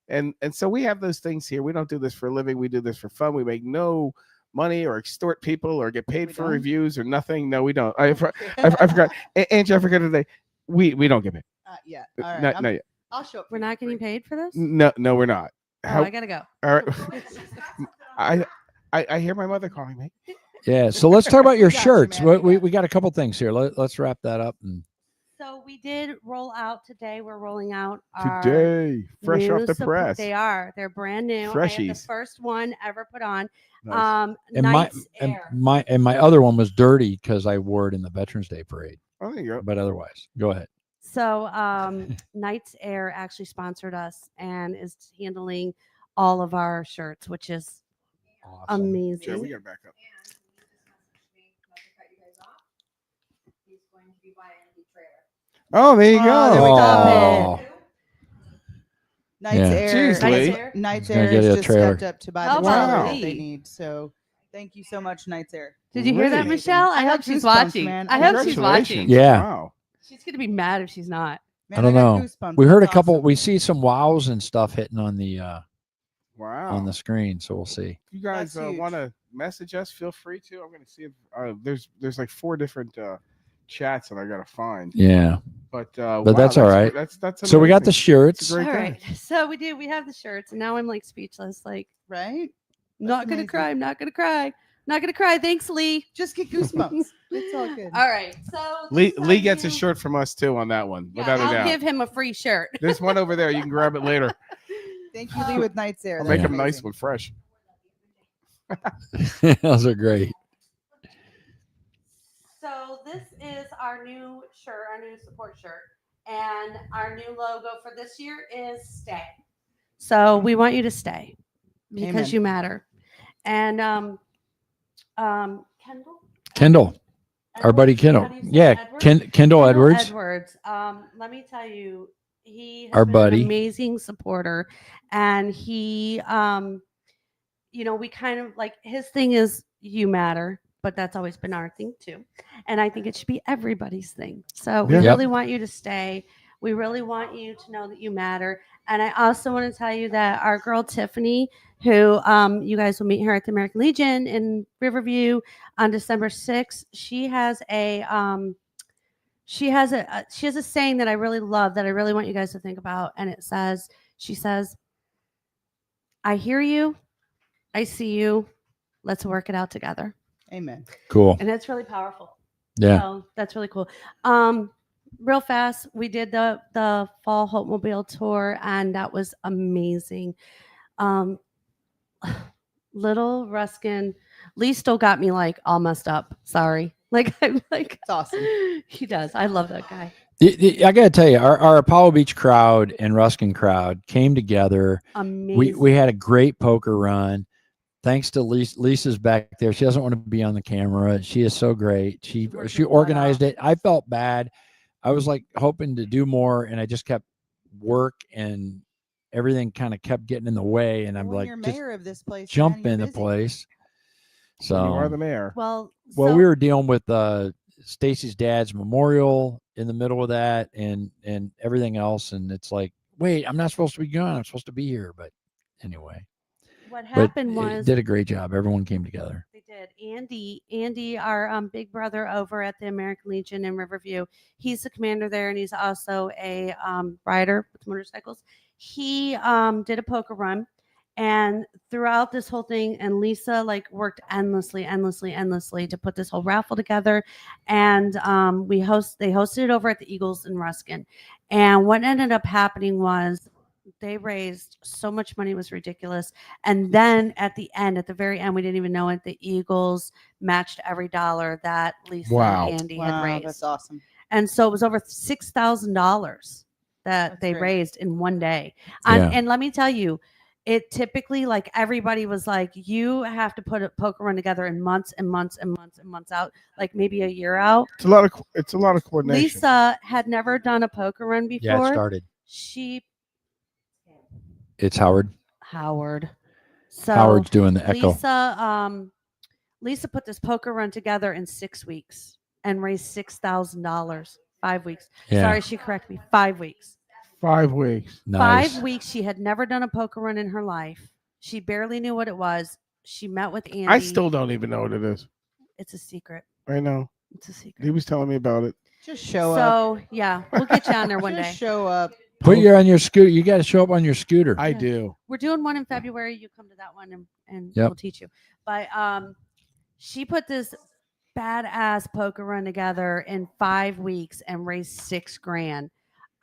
and so we have those things here. We don't do this for a living. We do this for fun. We make no money or extort people or get paid for reviews or nothing. No, we don't. I forgot. Angie, I forgot today. We don't get paid. Yeah. All right. Not yet. I'll show up. We're not getting paid for this? No, we're not. I gotta go. All right. I hear my mother calling me. Yeah. So let's talk about your shirts. We got a couple things here. Let's wrap that up. So we did roll out today. We're rolling out today, fresh off the press. They are. They're brand new. Freshies. I have the first one ever put on. Nice. And my other one was dirty because I wore it in the Veterans Day Parade. Oh, there you go. But otherwise, go ahead. So Knights Air actually sponsored us and is handling all of our shirts, which is amazing. Joe, we got to back up. Oh, there you Oh, go. there we go. Oh, Knights Yeah. Air. Jeez, Lee. Knights Gonna Air get has you a just trailer. stepped up to buy How the about trailer that Lee? they need. So thank you so much, Knights Air. Did you hear that, Great. Michelle? I I got hope she's goosebumps, watching. man. I hope she's Congratulations. watching. Yeah. Wow. She's gonna be mad if she's not. Man, I don't got know. goosebumps. We heard a That's couple. awesome. We see some wows and stuff hitting on the Wow. on the screen, so we'll see. If you guys That's huge. want to message us, feel free to. I'm going to see if there's like 4 different chats that I got to find. Yeah. But that's all right. That's So we got the amazing. shirts. It's a great All guy. right. So we do. We have the shirts, and now I'm like speechless. Like, Right? not gonna amazing. cry. I'm not gonna cry. Not gonna cry. Thanks, Lee. Just get goosebumps. It's all good. All right. So Lee this is Lee our gets a new- shirt from us too on that one, Yeah, without a I'll doubt. give him a free shirt. There's one over there. You can grab it later. Thank you, Lee, with Knights Air. I'll That's make them nice amazing. one fresh. Those are great. So this is our new shirt, our new support shirt, and our new logo for this year is stay. So we want you to stay because Amen. you matter. And Kendall, our buddy Edwards? How Kendall. do you say Yeah, Edwards? Kendall Edwards. Edwards. Let me tell you, he has Our been buddy. an amazing supporter, and he, we kind of like his thing is you matter, but that's always been our thing too, and I think it should be everybody's thing. So we Yeah. Yep. really want you to stay. We really want you to know that you matter, and I also want to tell you that our girl Tiffany, who you guys will meet her at the American Legion in Riverview on December 6th. She has a she has a saying that I really love that I really want you guys to think about, and she says, "I hear you, I see you, let's work it out together," Amen. Cool. and that's really powerful. Yeah. So that's really cool. Real fast, we did the Fall Hope Mobile tour, and that was amazing. Little Ruskin, Lee still got me like all messed up. Sorry. Like I'm like It's awesome. he does. I love that guy. I got to tell you, our Apollo Beach crowd and Ruskin crowd came together. Amazing. We had a great poker run. Thanks to Lisa's back there. She doesn't want to be on the camera. She is so great. She worked her butt organized off. it. I felt bad. I was like hoping to do more, and I just kept work and everything kind of kept getting in the way. And I'm Well, like, you're just mayor of this place. jump man, you're in the busy. place. So you are the mayor. well, well, so- we were dealing with Stacy's dad's memorial in the middle of that, and everything else, and it's like, wait, I'm not supposed to be gone. I'm supposed to be here, but anyway. what But happened it was did a great job. Everyone came together. they did. Andy, our big brother over at the American Legion in Riverview, he's the commander there, and he's also a rider with motorcycles. He did a poker run, and throughout this whole thing, and Lisa like worked endlessly to put this whole raffle together, and they hosted it over at the Eagles in Ruskin, and what ended up happening was they raised so much money, it was ridiculous. And then at the very end, we didn't even know it, the Eagles matched every dollar that Lisa Wow. and Andy had Wow, raised. that's awesome. And so it was over $6,000 that That's they great. raised in one day. Yeah. And let me tell you, it typically, like, everybody was like, you have to put a poker run together in months and months and months and months out, like maybe a year out. It's a lot of coordination. Lisa had never done a poker run before. Yeah, it started. It's Howard. So Howard's doing the echo. Lisa put this poker run together in 6 weeks and raised $6,000. 5 weeks. Yeah. Sorry, she corrected me. 5 weeks. 5 weeks. Nice. 5 weeks. She had never done a poker run in her life. She barely knew what it was. She met with Andy. I still don't even know what it is. It's a secret. I know. It's a secret. He was telling me about it. Just show up. So yeah, we'll get you on there one Just day. show up. Put you on your scooter. You got to show up on your scooter. I do. We're doing one in February. You come to that one and Yep. we'll teach you. But she put this badass poker run together in 5 weeks and raised $6,000.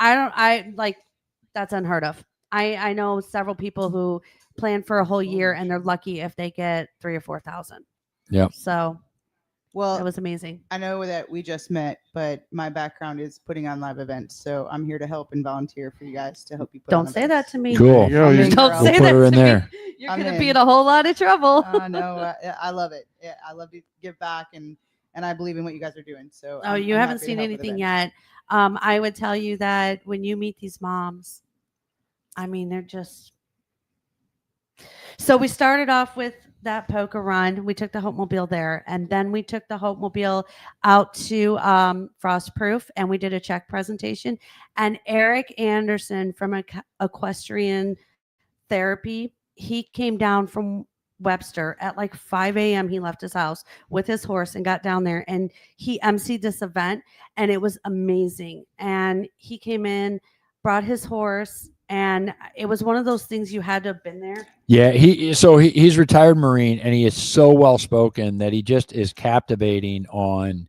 I like that's unheard of. I know several people who plan for a whole year and they're lucky if they get 3,000 or 4,000. Yep. So Well, That was amazing. I know that we just met, but my background is putting on live events, so I'm here to help and volunteer for you guys to help you put on Don't say events. that to me. Cool. There you go. I'm You- in, Don't girl. say We'll put that her in to me. there. You're I'm gonna in. be in a whole lot of trouble. No, I love it. Yeah, I love to give back, and I believe in what you guys are doing. So Oh, you I'm haven't happy to seen help with anything events. yet. I would tell you that when you meet these moms, I mean, they're just. So we started off with that poker run. We took the Hope Mobile there, and then we took the Hope Mobile out to Frostproof, and we did a check presentation. And Eric Anderson from Equestrian Therapy, he came down from Webster at like 5 a.m. He left his house with his horse and got down there, and he emceed this event, and it was amazing. And he came in, brought his horse, and it was one of those things you had to have been there. Yeah, he's retired Marine, and he is so well spoken that he just is captivating on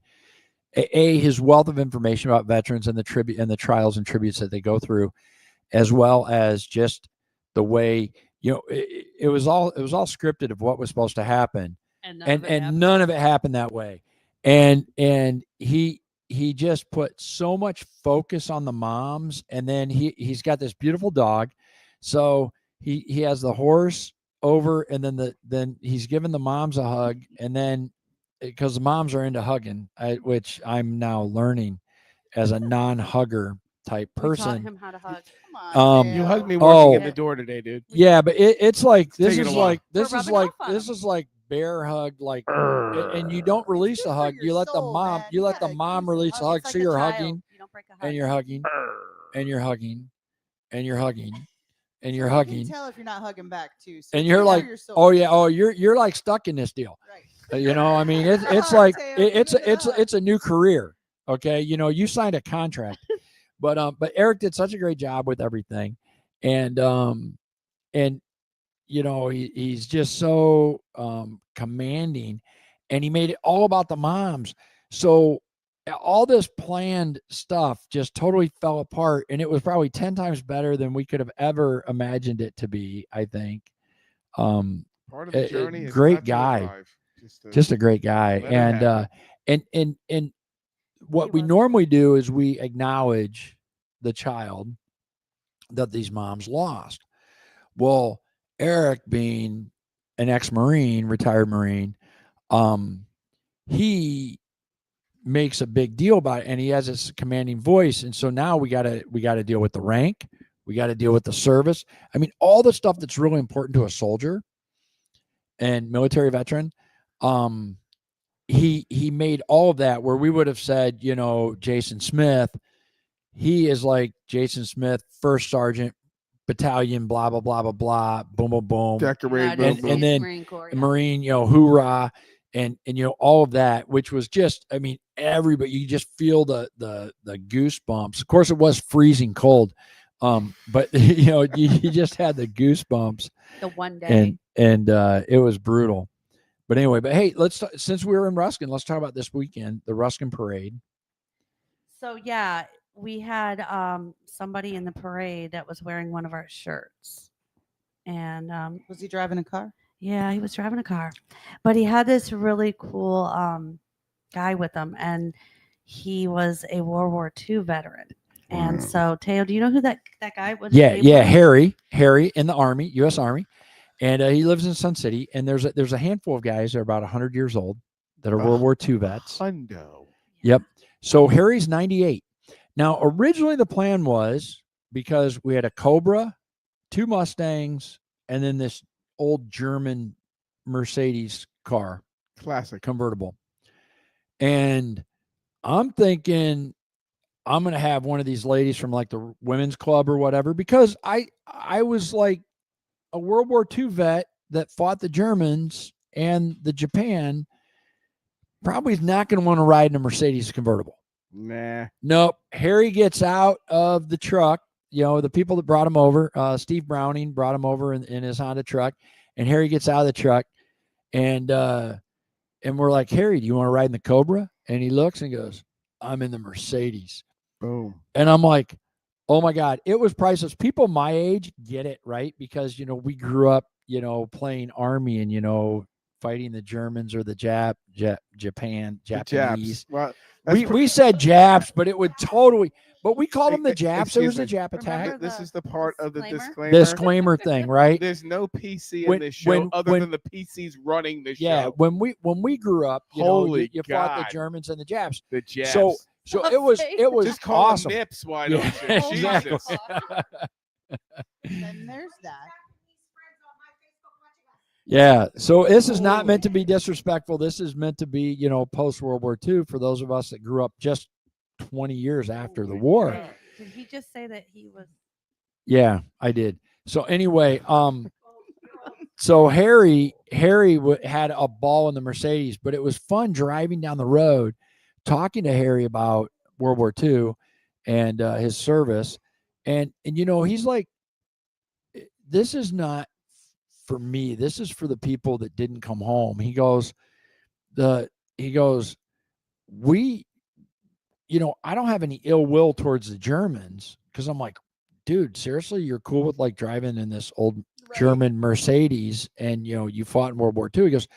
his wealth of information about veterans and the tribute and the trials and tributes that they go through, as well as just the way it was all scripted of what was supposed to happen, and none of it happened that way, and he just put so much focus on the moms, and then he's got this beautiful dog, so he has the horse over, and then he's giving the moms a hug, and then because the moms are into hugging, which I'm now learning as a non-hugger type We taught person. him how to hug. Come on, You Dale. hugged me walking in Oh. the door today, dude. Yeah, but it's like this taking is a while. like this We're is rubbing like off on this him. is like bear hug, like, and you don't release the Good for hug. your You let the soul, mom man. you You let the gotta mom use the release the hug. hug. It's like So a you're child. hugging You don't break a hug. and you're hugging and you're hugging and you're hugging and you're You can hugging tell if you're not hugging back too. So and take you're care of like, your soul. oh yeah, oh you're like stuck in this deal. Right. You know, I mean, it's Oh, like Teo, it's get into the hug. it's a new career. Okay, you know, you signed a contract, but Eric did such a great job with everything, and you know, he's just so commanding, and he made it all about the moms. So all this planned stuff just totally fell apart, and it was probably 10 times better than we could have ever imagined it to be, I think. Part of the journey is Great not to guy. drive, Just a great guy. let it happen. And what He we was. normally do is we acknowledge the child that these moms lost. Well, Eric, being an ex-Marine, retired Marine, he makes a big deal about it, and he has this commanding voice. And so now we gotta deal with the rank, we got to deal with the service. I mean, all the stuff that's really important to a soldier and military veteran. He made all of that, where we would have said, you know, Jason Smith, he is like Jason Smith, first sergeant, battalion, blah blah blah blah blah, boom boom boom, Decorate, United and States then Marine Corps, yeah. Marine, you know, hoorah, and you know, all of that, which was just, I mean, everybody, you just feel the goosebumps. Of course, it was freezing cold, but you know, you just had the goosebumps. The one day. And it was brutal. But anyway, but hey, since we were in Ruskin, let's talk about this weekend, the Ruskin Parade. So yeah, we had somebody in the parade that was wearing one of our shirts, and Was he driving a car? yeah, he was driving a car, but he had this really cool guy with him, and he was a World War II veteran. And so, Teo, do you know who that guy was? Yeah, Harry in the Army, U.S. Army, and he lives in Sun City. And there's a handful of guys that are about 100 years old that are World War II vets. Hundo. Yep. So Harry's 98. Now, originally the plan was, because we had a Cobra, 2 Mustangs, and then this old German Mercedes car, Classic. convertible. And I'm thinking I'm going to have one of these ladies from like the women's club or whatever, because I was like a World War II vet that fought the Germans and the Japan, probably is not going to want to ride in a Mercedes convertible. Nah. Nope. Harry gets out of the truck. You know, the people that brought him over, Steve Browning brought him over in his Honda truck, and Harry gets out of the truck, and we're like, Harry, do you want to ride in the Cobra? And he looks and goes, I'm in the Mercedes. Boom. And I'm like, oh my God, it was priceless. People my age get it, right? Because, you know, we grew up, you know, playing Army and, you know, fighting the Germans or the Japanese. Japs. Well, We said Japs, but it would totally. But we called them the Japs. There was a Excuse Jap attack. Remember This the is the part of the disclaimer? disclaimer. Disclaimer thing, right? There's no PC When- in this show when- other when- than the PCs running the Yeah, show. when we grew up, you Holy you fought the God. Germans and the Japs. The Japs. So it was just call awesome. them nips, why Yeah, don't you? exactly. Jesus. Then there's that. Yeah. So this is not meant to be disrespectful. This is meant to be, post World War II for those of us that grew up just 20 years after the war. Wait, did he just say that he was? Yeah, I did. So anyway, so Harry had a ball in the Mercedes, but it was fun driving down the road, talking to Harry about World War II and his service, and he's like, this is not for me. This is for the people that didn't come home. He goes, we, I don't have any ill will towards the Germans, because I'm like, dude, seriously, you're cool with like driving in this old German Mercedes and you fought in World War II. He goes,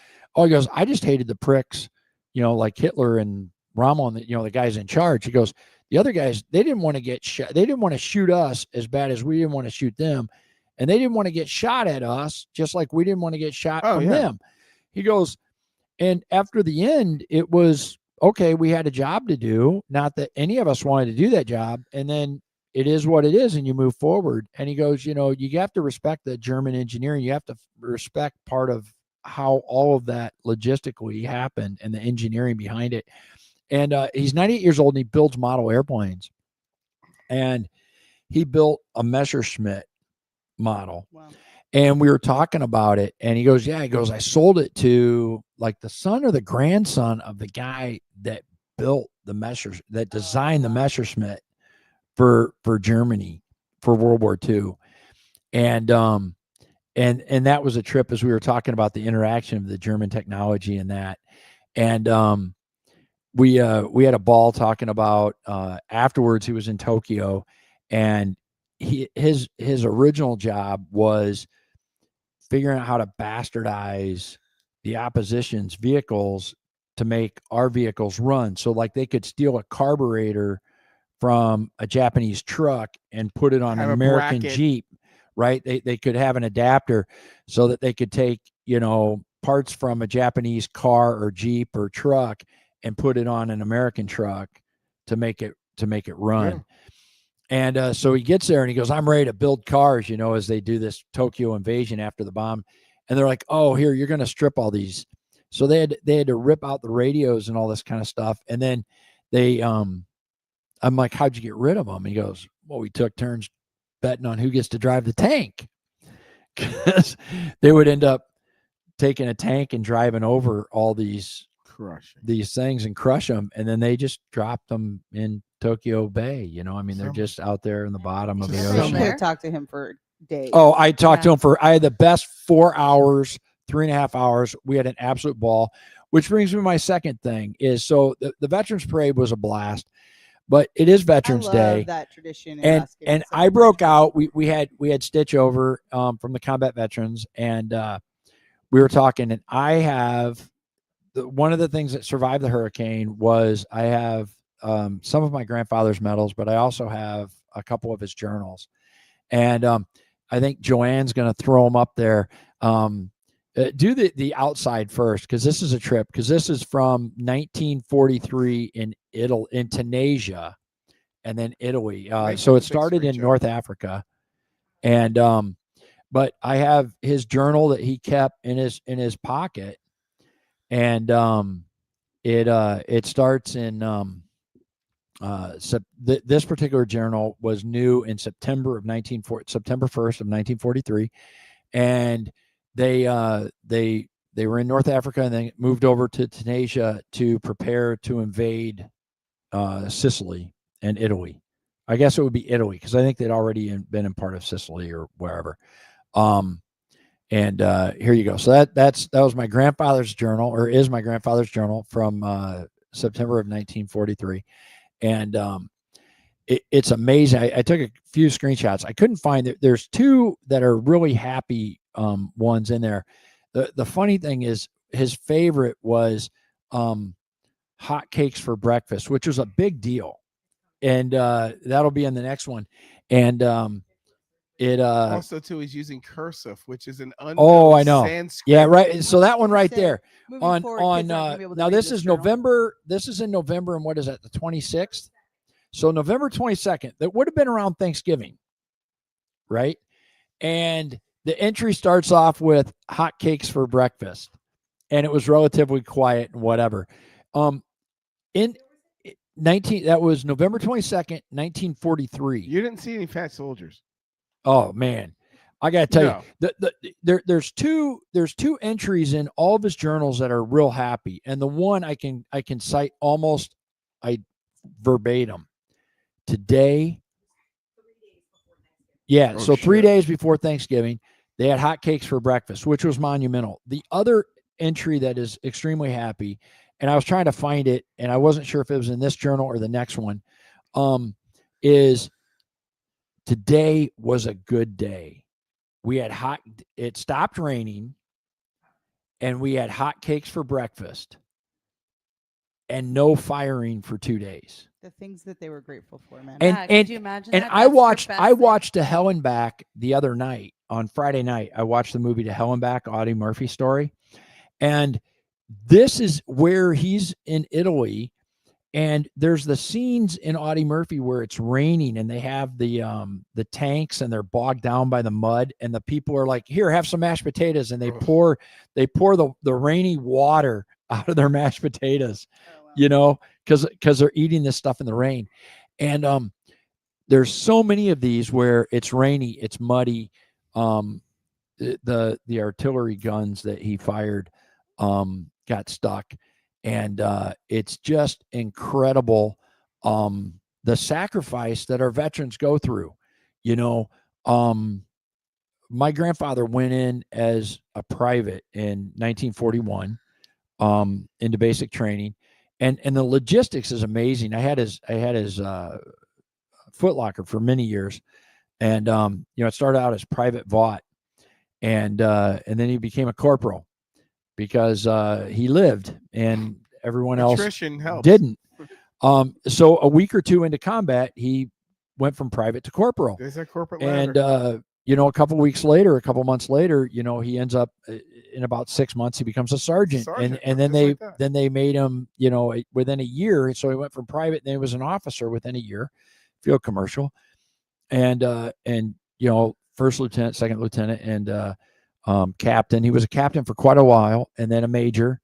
I just hated the pricks, like Hitler and Rommel and the guys in charge. He goes, the other guys, they didn't want to get shot. They didn't want to shoot us as bad as we didn't want to shoot them. And they didn't want to get shot at us, just like we didn't want to get shot from them. He goes, and after the end, it was, okay, we had a job to do. Not that any of us wanted to do that job. And then it is what it is, and you move forward. And he goes, you have to respect the German engineering. You have to respect part of how all of that logistically happened and the engineering behind it. And he's 98 years old, and he builds model airplanes. And he built a Messerschmitt model. Wow. And we were talking about it, and he goes, I sold it to like the son or the grandson of the guy that built that designed the Messerschmitt for Germany for World War II. And that was a trip, as we were talking about the interaction of the German technology and that. And we had a ball talking about afterwards. He was in Tokyo, and his original job was figuring out how to bastardize the opposition's vehicles to make our vehicles run. So like they could steal a carburetor from a Japanese truck and put it on an American Jeep, right? They could have an adapter so that they could take, parts from a Japanese car or Jeep or truck and put it on an American truck to make it run. Yeah. And so he gets there and he goes, I'm ready to build cars, as they do this Tokyo invasion after the bomb. And they're like, oh, here, you're going to strip all these. So they had to rip out the radios and all this kind of stuff. And then I'm like, how'd you get rid of them? He goes, well, we took turns betting on who gets to drive the tank. Because they would end up taking a tank and driving over all these things and crush them. And then they just dropped them in Tokyo Bay. They're just out there in the bottom of the You ocean. could have talked to him for days. Oh, I talked to him I had the best 4 hours, 3.5 hours. We had an absolute ball, which brings me to my second thing is, so the Veterans Parade was a blast, but it is Veterans Day. That tradition. And I broke out. We had Stitch over from the combat veterans, and we were talking, and I have one of the things that survived the hurricane was I have some of my grandfather's medals, but I also have a couple of his journals. And I think Joanne's going to throw them up there. Do the outside first, because this is a trip, because this is from 1943 in Tunisia and then Italy. So it started in North Africa. And but I have his journal that he kept in his pocket. And it starts in this particular journal was new in September 1st of 1943, and they were in North Africa and then moved over to Tunisia to prepare to invade Sicily and Italy. I guess it would be Italy, because I think they'd already been in part of Sicily or wherever. And here you go. So that was my grandfather's journal, or is my grandfather's journal from September of 1943. And it's amazing. I took a few screenshots. I couldn't find it. There's two that are really happy ones in there. The funny thing is, his favorite was hot cakes for breakfast, which was a big deal. And that'll be in the next one. And also too, he's using cursive, which is an unknown oh, I know. Sanskrit. Yeah, right. So that one right Say, there moving on forward, kids aren't gonna be able to now read this is journal. November. This is in November, and what is that? The 26th. So November 22nd. That would have been around Thanksgiving, right? And the entry starts off with hot cakes for breakfast, and it was relatively quiet and whatever. In 19 that was November 22nd, 1943. You didn't see any fat soldiers. Oh man, I gotta tell No. you, there's two entries in all of his journals that are real happy, and the one I can cite almost verbatim. Today, yeah, Oh, so 3 shit. days before Thanksgiving, they had hot cakes for breakfast, which was monumental. The other entry that is extremely happy, and I was trying to find it, and I wasn't sure if it was in this journal or the next one, is today was a good day. We had it stopped raining, and we had hot cakes for breakfast, and no firing for 2 days. The things that they were grateful for, man. And Yeah, could you imagine and that? I That's your watched best I thing. watched To Hell and Back the other night on Friday night. I watched the movie To Hell and Back, Audie Murphy story, and this is where he's in Italy, and there's the scenes in Audie Murphy where it's raining and they have the tanks and they're bogged down by the mud, and the people are like, "Here, have some mashed potatoes," and they pour the rainy water out of their mashed potatoes, you know, because they're eating this stuff in the rain. And there's so many of these where it's rainy, it's muddy. The artillery guns that he fired got stuck, and it's just incredible the sacrifice that our veterans go through. You know, my grandfather went in as a private in 1941 into basic training, and the logistics is amazing. I had his Foot Locker for many years, and it started out as private vaught, and then he became a corporal because he lived and everyone Attrition else helps. didn't. So a week or two into combat, he went from private to corporal. There's that corporate And ladder. a couple months later, he ends up in about 6 months, he becomes a sergeant. And then they made him, within a year. So he went from private, and then he was an officer within a year, field commercial, and first lieutenant, second lieutenant, and captain. He was a captain for quite a while, and then a major,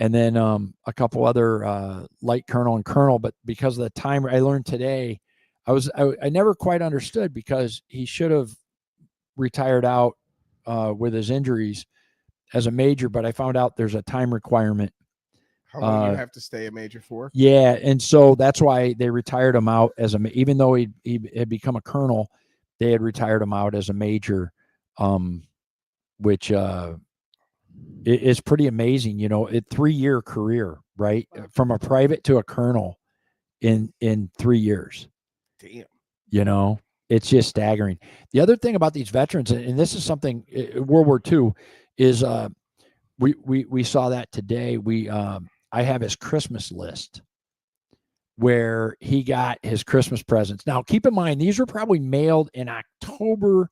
and then a couple other light colonel and colonel. But because of the time, I learned today, I never quite understood, because he should have retired out with his injuries as a major, but I found out there's a time requirement. How long you have to stay a major for? Yeah, and so that's why they retired him out even though he had become a colonel, they had retired him out as a major, which is pretty amazing. A 3-year career, right, from a private to a colonel in 3 years. Damn. It's just staggering. The other thing about these veterans, and this is something World War II, is we saw that today. I have his Christmas list where he got his Christmas presents. Now, keep in mind, these were probably mailed in October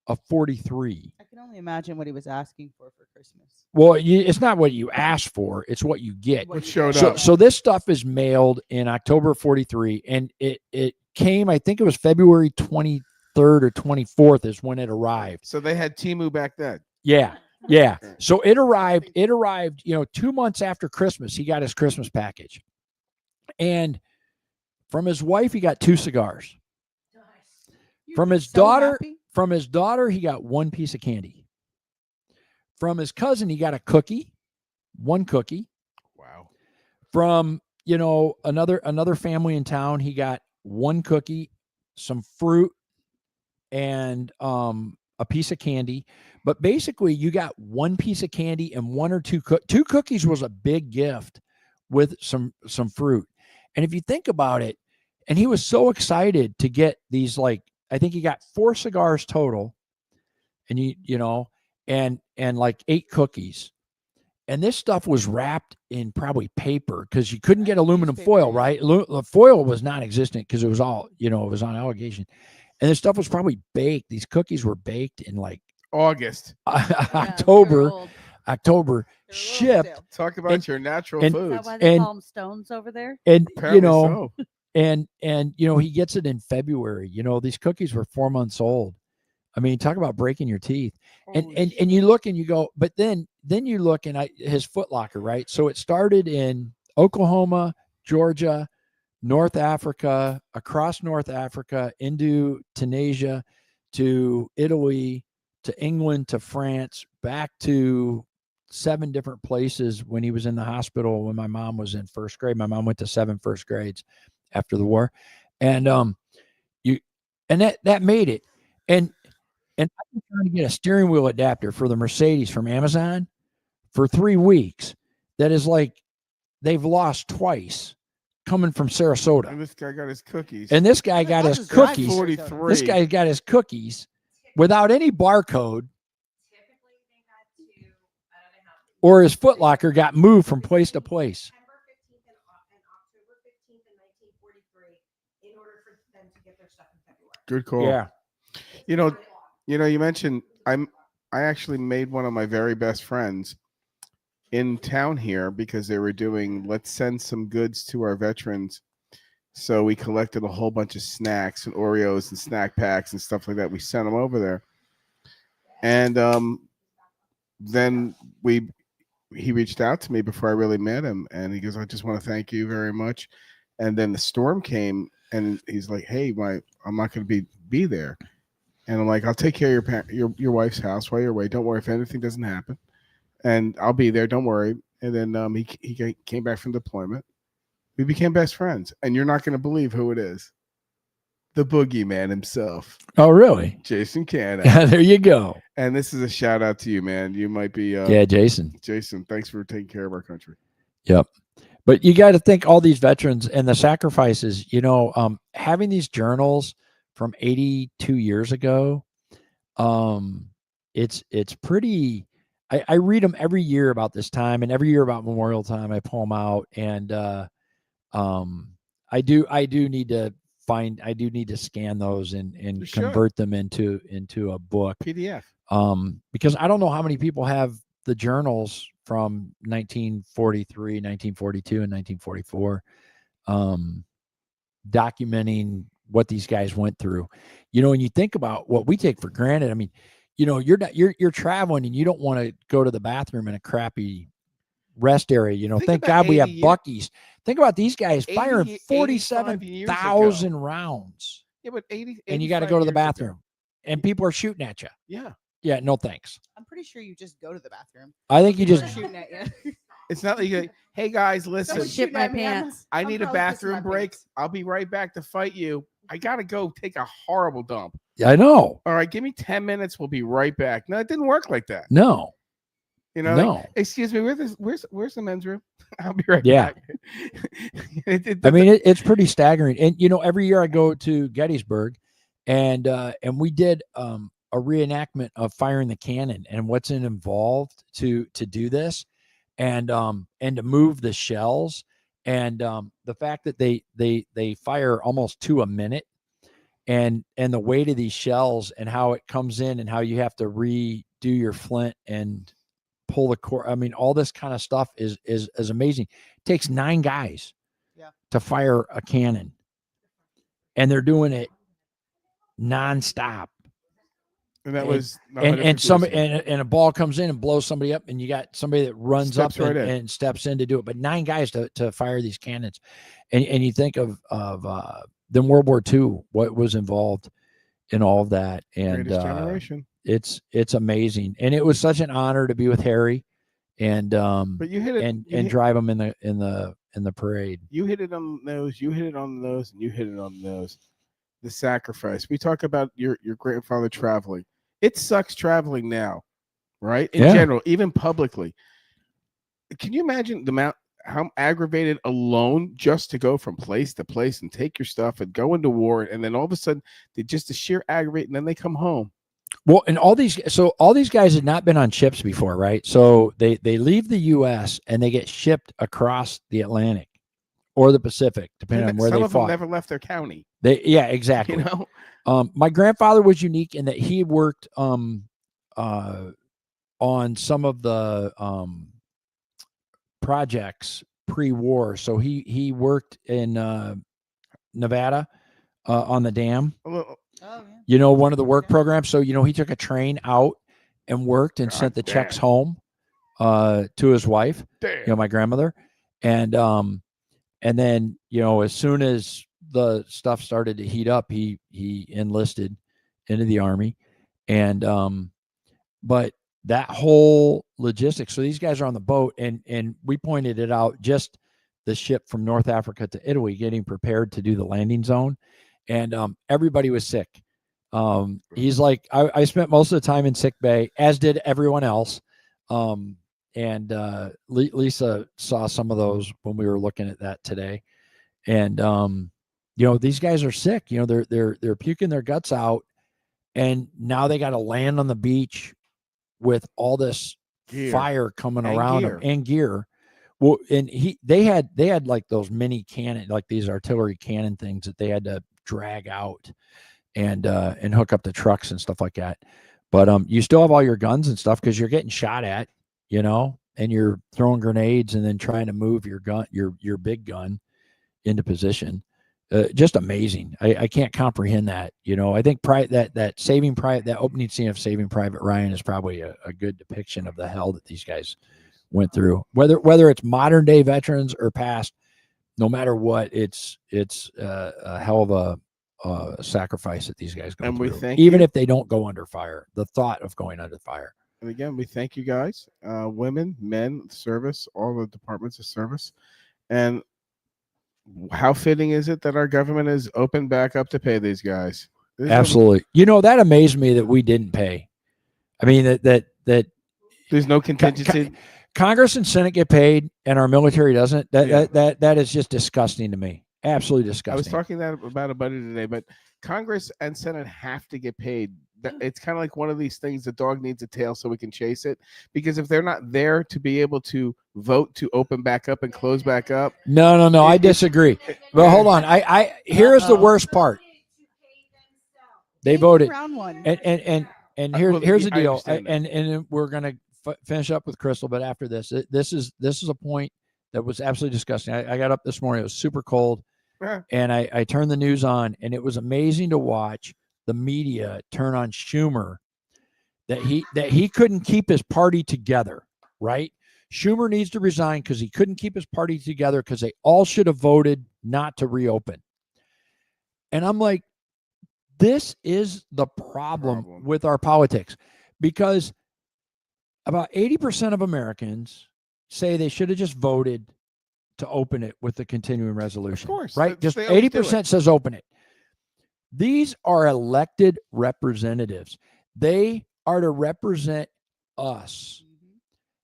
of 43. I can only imagine what he was asking for Christmas. Well, it's not what you ask for; it's what you get. What showed up. So this stuff is mailed in October of 43, and it came. I think it was February 23rd or 24th is when it arrived. So they had Temu back then. Yeah. Yeah. So it arrived, 2 months after Christmas, he got his Christmas package. And from his wife, he got 2 cigars. From his daughter, he got 1 piece of candy. From his cousin, he got a cookie, 1 cookie. Wow. From, another family in town, he got 1 cookie, some fruit, and a piece of candy. But basically, you got 1 piece of candy and 1 or 2 2 cookies was a big gift with some fruit. And if you think about it, and he was so excited to get these, I think he got 4 cigars total, and and like 8 cookies. and this stuff was wrapped in probably paper because you couldn't get aluminum Newspaper, foil, yeah. right? Foil was non-existent because it was all, it was on allocation. And this stuff was probably baked. These cookies were baked in like August. October, They're shipped. stale. Talk about And- your natural and- Is that foods. why they And- call them stones over there? And Apparently so. and he gets it in February. These cookies were 4 months old. I mean, talk about breaking your teeth. And you look and you go, but then you look and his Foot Locker, right? So it started in Oklahoma, Georgia, North Africa, across North Africa, into Tunisia, to Italy, to England, to France, back to 7 different places when he was in the hospital when my mom was in first grade. My mom went to 7 first grades after the war. And that made it. And I've been trying to get a steering wheel adapter for the Mercedes from Amazon for 3 weeks. That is like they've lost twice coming from Sarasota. And this guy got his cookies. And this guy got I'll his just drive cookies. 43. This guy got his cookies without any barcode, or his Foot Locker got moved from place to place. September 15th and October 15th in 1943 in order for them to get their stuff in February. Good call. Yeah. You mentioned I actually made one of my very best friends in town here because they were doing let's send some goods to our veterans. So we collected a whole bunch of snacks and Oreos and snack packs and stuff like that. We sent them over there. And then he reached out to me before I really met him, and he goes, I just want to thank you very much. And then the storm came, and he's like, hey, I'm not going to be there. And I'm like, I'll take care of your wife's house while you're away. Don't worry if anything doesn't happen. And I'll be there. Don't worry. And then he came back from deployment. We became best friends. And you're not going to believe who it is. The boogeyman himself. Oh, really? Jason Canna. There you go. And this is a shout out to you, man. You might be. Jason. Jason, thanks for taking care of our country. Yep. But you got to think all these veterans and the sacrifices, having these journals from 82 years ago. It's pretty, I read them every year about this time, and every year about Memorial time, I pull them out. And, I do need to scan those and Sure. convert them into a book. PDF. Because I don't know how many people have the journals from 1943, 1942, and 1944, documenting what these guys went through. And you think about what we take for granted. I mean, you're traveling and you don't want to go to the bathroom in a crappy rest area. Thank God we have Buc-ee's. Think about these guys firing 47,000 rounds. Yeah, but 80 and you got to go to the bathroom, and people are shooting at you. Yeah. Yeah, no thanks. I'm pretty sure you just go to the bathroom. I think you People just are shooting at you. It's not like, hey guys, listen, Someone's Shit shooting my at me. pants. I I'm need a probably pissing bathroom my break. pants. I'll be right back to fight you. I gotta go take a horrible dump. I know. All right, give me 10 minutes. We'll be right back. No, it didn't work like that. No. No. No. Excuse me, where's the men's room? I'll be right Yeah. back. I mean, it's pretty staggering. And every year I go to Gettysburg, and we did a reenactment of firing the cannon and what's involved to do this, and to move the shells, and the fact that they fire almost 2 a minute, and the weight of these shells and how it comes in and how you have to redo your flint and pull the cord. I mean, all this kind of stuff is amazing. It takes 9 guys to fire a cannon, and they're doing it nonstop. And that was and somebody and a ball comes in and blows somebody up, and you got somebody that runs Steps up right and steps in to do it. But 9 guys to fire these cannons, and you think of then World War II, what was involved in all of that, and Greatest generation. It's amazing, and it was such an honor to be with Harry, and But you hit it and drive him in the parade. You hit it on those, you hit it on those, and you hit it on those. The sacrifice. We talk about your grandfather traveling. It sucks traveling now, right? In general, even publicly. Can you imagine the amount, how aggravated alone just to go from place to place and take your stuff and go into war, and then all of a sudden they just the sheer aggravate, and then they come home. Well, and all these guys had not been on ships before, right? So they leave the U.S. and they get shipped across the Atlantic or the Pacific, depending on where Some they of them fought. never left their county. Yeah, exactly. You know, my grandfather was unique in that he worked on some of the projects pre-war. So he worked in Nevada on the dam. Oh, yeah. You know, one of the work programs. So, you know, he took a train out and worked and sent the checks home to his wife, you know, my grandmother. And then, you know, as soon as the stuff started to heat up, he enlisted into the Army. And but that whole logistics, so these guys are on the boat, and we pointed it out, just the ship from North Africa to Italy getting prepared to do the landing zone, and everybody was sick. He's like, I spent most of the time in sick bay, as did everyone else. And Lisa saw some of those when we were looking at that today. And you know, these guys are sick. You know, they're puking their guts out, and now they got to land on the beach with all this fire coming around them and gear. Well, and they had like those mini cannon, like these artillery cannon things that they had to drag out and hook up the trucks and stuff like that. But you still have all your guns and stuff because you're getting shot at, you know, and you're throwing grenades and then trying to move your gun, your big gun into position. Just amazing. I can't comprehend that. You know, I think that opening scene of Saving Private Ryan is probably a good depiction of the hell that these guys went through. Whether it's modern day veterans or past, no matter what, it's a hell of a sacrifice that these guys go through. Even if they don't go under fire, the thought of going under fire. And again, we thank you guys, women, men, service, all the departments of service, and how fitting is it that our government is open back up to pay these guys? Absolutely. You know, that amazed me that we didn't pay. I mean, that there's no contingency. Congress and Senate get paid and our military doesn't. That is just disgusting to me. Absolutely disgusting. I was talking about a buddy today, but Congress and Senate have to get paid. It's kind of like one of these things, the dog needs a tail so we can chase it, because if they're not there to be able to vote to open back up and close back up. No, I disagree. But hold on. Here's the worst part. They voted. And here's the deal. And we're going to finish up with Crystal, but after this is a point that was absolutely disgusting. I got up this morning. It was super cold. And I turned the news on, and it was amazing to watch the media turn on Schumer, that he couldn't keep his party together, right? Schumer needs to resign because he couldn't keep his party together because they all should have voted not to reopen. And I'm like, this is the problem with our politics, because about 80% of Americans say they should have just voted to open it with the continuing resolution. Of course, right? Just 80% says open it. These are elected representatives. They are to represent us,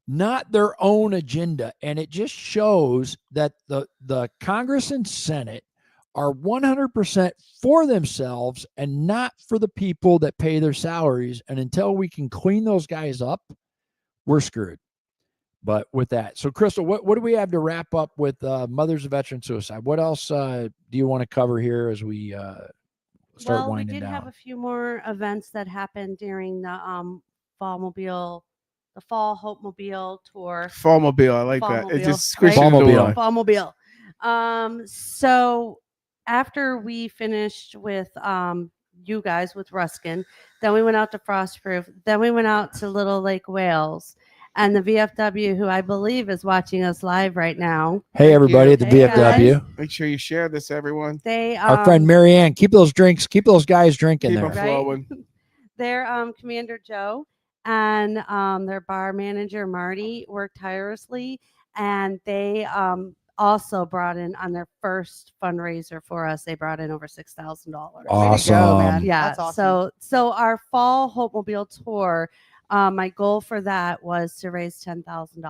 not their own agenda. And it just shows that the Congress and Senate are 100% for themselves and not for the people that pay their salaries. And until we can clean those guys up, we're screwed. But with that, so Crystal, what do we have to wrap up with Mothers of Veteran Suicide? What else do you want to cover here as we start winding down? We did have a few more events that happened during the Fall Hope-mobile tour. Fall-mobile, I like that. It just squishes right? Fall-mobile. So after we finished with you guys with Ruskin, then we went out to Frostproof, then we went out to Little Lake Wales. And the VFW, who I believe is watching us live right now. Hey, everybody at the VFW. Guys. Make sure you share this, everyone. Our friend Marianne, keep those guys drinking there. Keep them flowing. Their Commander Joe and their bar manager, Marty, worked tirelessly. And they also brought in, on their first fundraiser for us, they brought in over $6,000. Awesome. Go, man. Yeah. That's awesome. So our Fall Hope-mobile tour, my goal for that was to raise $10,000,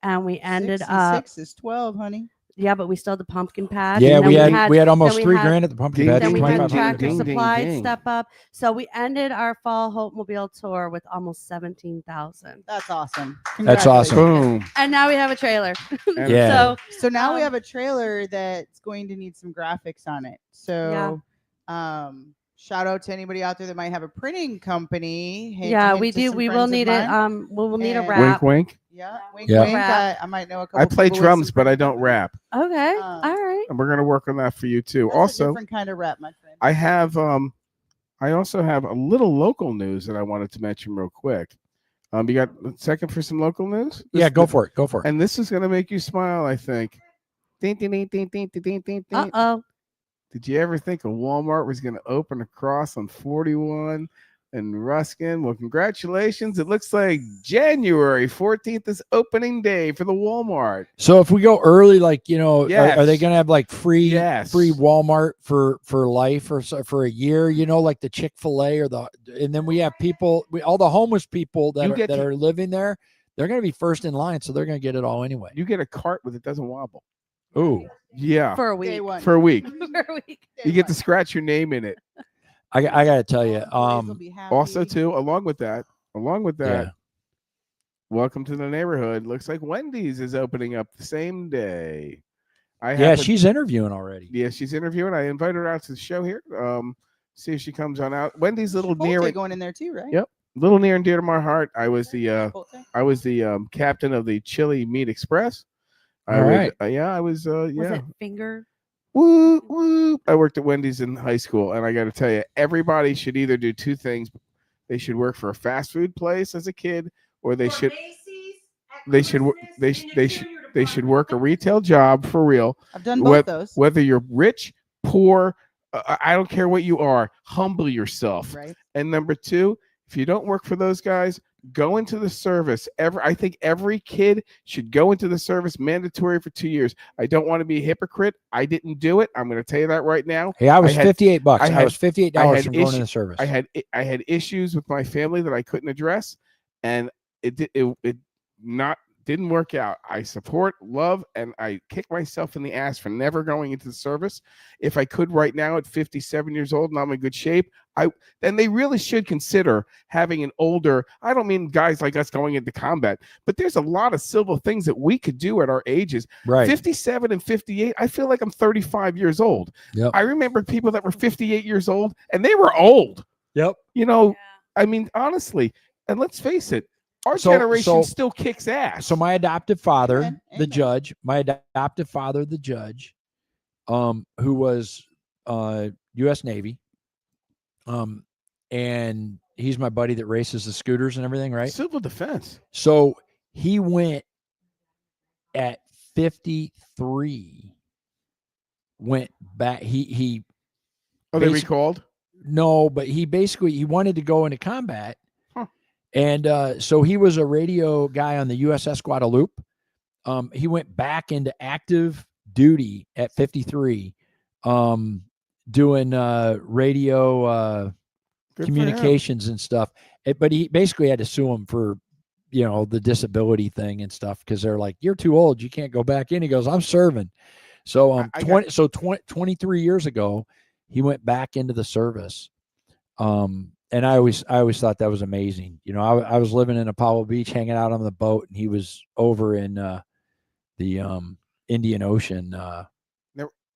and we ended up 6 is 12, honey. Yeah, but we still had the pumpkin patch. Yeah, and then we had almost then we $3 had- grand at the pumpkin Ding, patch. Then we had 2,500. Tractor ding, ding, Supply ding. step up. So we ended our fall Hope Mobile tour with almost 17,000. That's awesome. That's awesome. Boom. And now we have a trailer. And Yeah. So now we Um, have a trailer that's going to need some graphics on it. So shout out to anybody out there that might have a printing company. Hint, Yeah, hint we to do. some We will friends of need it. mine. We will need a And- wrap. Wink, wink. Yeah, wink, Yeah. wink. Wrap. I might know a couple. I play people with drums, some but I printing don't rap. Okay. Um, All right. And we're going to work on that for you too. That's a Also, different kind of rap, my friend. I have I also have a little local news that I wanted to mention real quick. You got a second for some local news? Yeah, go for it. Go for it. And this is going to make you smile, I think. Ding, ding, ding, ding, ding, ding, ding, Uh ding. oh. Did you ever think a Walmart was going to open across on 41 and Ruskin? Well, congratulations. It looks like January 14th is opening day for the Walmart. So if we go early, like, you know, Yes. are they going to have like free Yes. Walmart for life or for a year, you know, like the Chick-fil-A and then we have people, all the homeless people You get that to- are living there, they're going to be first in line. So they're going to get it all anyway. You get a cart with it doesn't wobble. Ooh, Yeah. For a Day week. one. For a week. For a week. You get to scratch your name in it. I got to tell you, Boys will be happy. Also, too, along with that, yeah. welcome to the neighborhood. Looks like Wendy's is opening up the same day. Yeah, she's interviewing already. Yeah, she's interviewing. I invited her out to the show here. See if she comes on out. Wendy's a little Chipotle near, going in there too, right? Yep. little near and dear to my heart. I was the Chipotle? captain of the Chili Meat Express. All right. I was. Was Yeah. it finger? Woo, woo. I worked at Wendy's in high school, and I got to tell you, everybody should either do two things. They should work for a fast food place as a kid, or they should work a retail job for real. I've done both those. Whether you're rich, poor, I don't care what you are. Humble yourself. Right. And number two, if you don't work for those guys, go into the service. I think every kid should go into the service, mandatory for 2 years. I don't want to be a hypocrite. I didn't do it. I'm going to tell you that right now. Hey, I was $58. I was $58 had from going in the service. I had issues with my family that I couldn't address, and it didn't work out. I support, love, and I kick myself in the ass for never going into the service. If I could right now at 57 years old and I'm in good shape, then they really should consider having an older, I don't mean guys like us going into combat, but there's a lot of civil things that we could do at our ages. Right. 57 and 58, I feel like I'm 35 years old. Yep. I remember people that were 58 years old and they were old. Yep. You know, I mean, honestly, and let's face it, our generation still kicks ass. So my adoptive father, Amen. the judge, who was U.S. Navy, and he's my buddy that races the scooters and everything, right? Civil defense. So he went at 53, went back. He Oh, they basi- recalled? No, but he wanted to go into combat. And so he was a radio guy on the USS Guadalupe. He went back into active duty at 53, doing radio Good for communications and stuff. But he basically had to sue him for, the disability thing and stuff, because they're like, "You're too old. You can't go back in." He goes, "I'm serving." So 23 years ago, he went back into the service. And I always thought that was amazing. I was living in Apollo Beach, hanging out on the boat, and he was over in the Indian Ocean. Now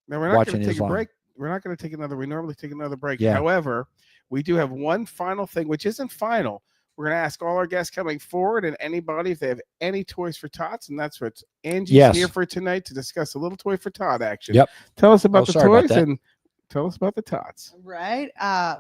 we're not watching going to take his a line. break. We're not going to take another. We normally take another break. Yeah. However, we do have one final thing, which isn't final. We're going to ask all our guests coming forward and anybody if they have any toys for Tots, and that's what Angie's here for tonight to discuss a little toy for Tot action. Yep. Tell us about the sorry about toys that. and tell us about the Tots. Right.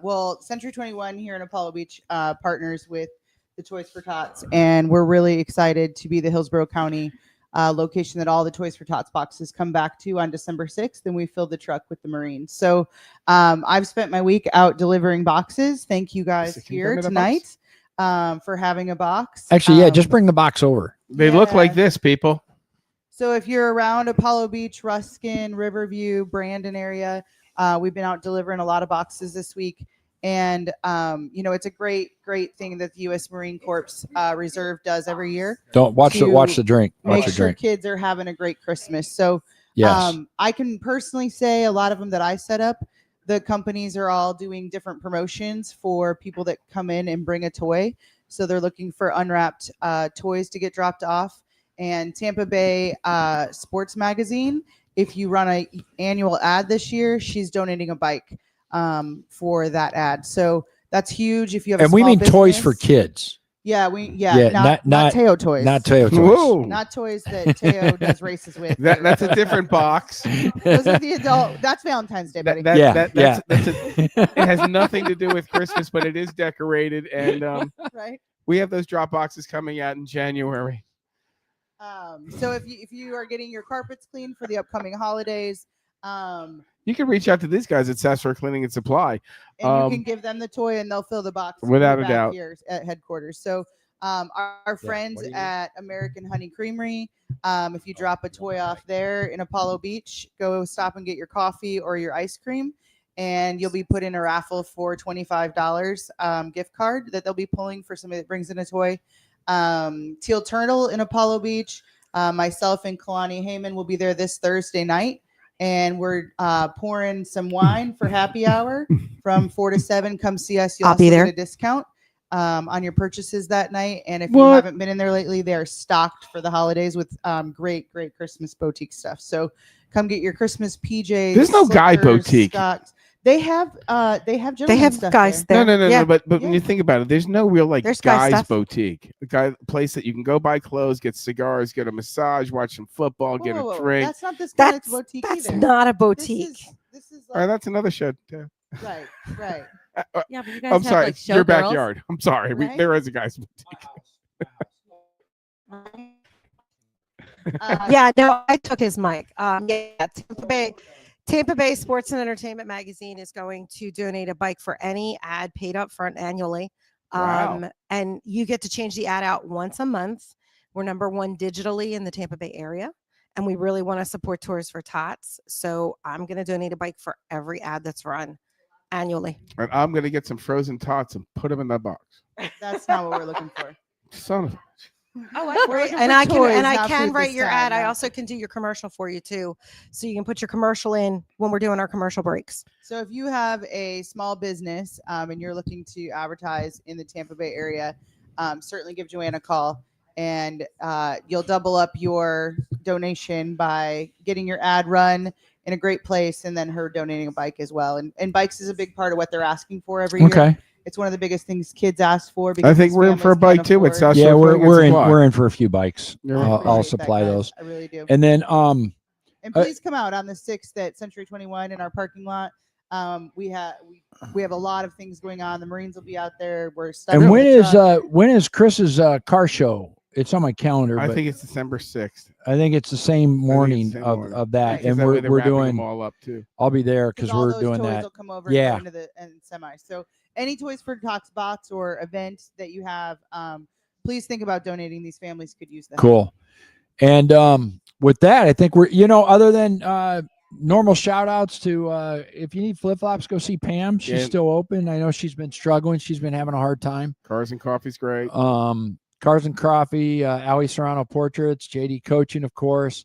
Well, Century 21 here in Apollo Beach partners with the Toys for Tots, and we're really excited to be the Hillsborough County location that all the Toys for Tots boxes come back to on December 6th, and we fill the truck with the Marines. So I've spent my week out delivering boxes. Thank you guys Can you here bring me that tonight for having a box. Actually, just bring the box over. They look Yeah. like this, people. So if you're around Apollo Beach, Ruskin, Riverview, Brandon area, we've been out delivering a lot of boxes this week. And, it's a great thing that the U.S. Marine Corps Reserve does every year. Don't watch to the drink. Watch Make the sure drink. kids are having a great Christmas. So Yes. I can personally say a lot of them that I set up, the companies are all doing different promotions for people that come in and bring a toy. So they're looking for unwrapped toys to get dropped off. And Tampa Bay Sports Magazine, if you run an annual ad this year, she's donating a bike for that ad. So that's huge. If you have a And we small mean toys for business. kids. Yeah, Yeah, not Teo toys. Not Teo toys. Whoa. Not toys that Teo does races with. That's a different box. Those are the adult. That's Valentine's Day, buddy. That's it has nothing to do with Christmas, but it is decorated, and Right. we have those drop boxes coming out in January. So if you are getting your carpets cleaned for the upcoming holidays, You can reach out to these guys at Sasser Cleaning and Supply. and you can give them the toy and they'll fill the box Without in the a back doubt. here at headquarters. So our friends what do you at American Honey Creamery, if you drop a toy off there in Apollo Beach, go stop and get your coffee or your ice cream, and you'll be put in a raffle for $25 gift card that they'll be pulling for somebody that brings in a toy. Teal Turtle in Apollo Beach, myself and Kalani Heyman will be there this Thursday night. And we're pouring some wine for happy hour from 4 to 7. Come see us. You'll I'll also be there. get a discount on your purchases that night. And if you What? haven't been in there lately, they're stocked for the holidays with great Christmas boutique stuff. So come get your Christmas PJs. There's no guy slippers, boutique. Stocks. They have They gentlemen's have stuff guys there. there. No. Yeah. But when Yeah. you think about it, there's no real There's guy guys stuff. boutique. A place that you can go buy clothes, get cigars, get a massage, watch some football, get Whoa, a drink. That's not this kind of That's boutique that's either. not a This boutique. is All right, like, that's another show. Too. right. Yeah, but you guys I'm have sorry, like it's your showgirls. backyard. I'm sorry. Right? There is a guy's boutique. Yeah, no, I took his mic. Yeah, Tampa Bay Sports and Entertainment Magazine is going to donate a bike for any ad paid up front annually. Wow. And you get to change the ad out once a month. We're #1 digitally in the Tampa Bay area, and we really want to support Tours for Tots. So I'm going to donate a bike for every ad that's run annually. And I'm gonna get some frozen tots and put them in that box. That's not what we're looking for. Son of a Oh, We're looking and for I can toys, and I not can food write this your time, ad. I no. also can do your commercial for you too, so you can put your commercial in when we're doing our commercial breaks. So if you have a small business and you're looking to advertise in the Tampa Bay area, certainly give Joanne a call, and you'll double up your donation by getting your ad run in a great place, and then her donating a bike as well. And bikes is a big part of what they're asking for every year. Okay. It's one of the biggest things kids ask for. I Because think these we're in for a families can't bike too with afford- South Yeah, Shore we're Cleaning and we're in Supply. we're in for a few bikes. You're I right. I'll appreciate that, supply guys. those. I really do. And then And Uh, please come out on the 6th at Century 21 in our parking lot. We have a lot of things going on. The Marines will be out there. We're stuck. and when is Chris's car show? It's on my calendar, I but think it's December 6th. I think it's the same morning same of, morning. of that, Right. and That way we're they're we're wrapping them doing. all up too. I'll be there because all we're those doing toys that. will come over Yeah. and go into the semi. So any Toys for Tots box or event that you have, please think about donating. These families could use that. Cool. And with that, I think we're other than normal shout outs to if you need flip flops, go see Pam. She's Yeah. still open. I know she's been struggling. She's been having a hard time. Cars and Coffee's great. Cars and Coffee, Ali Serrano Portraits, JD Coaching, of course.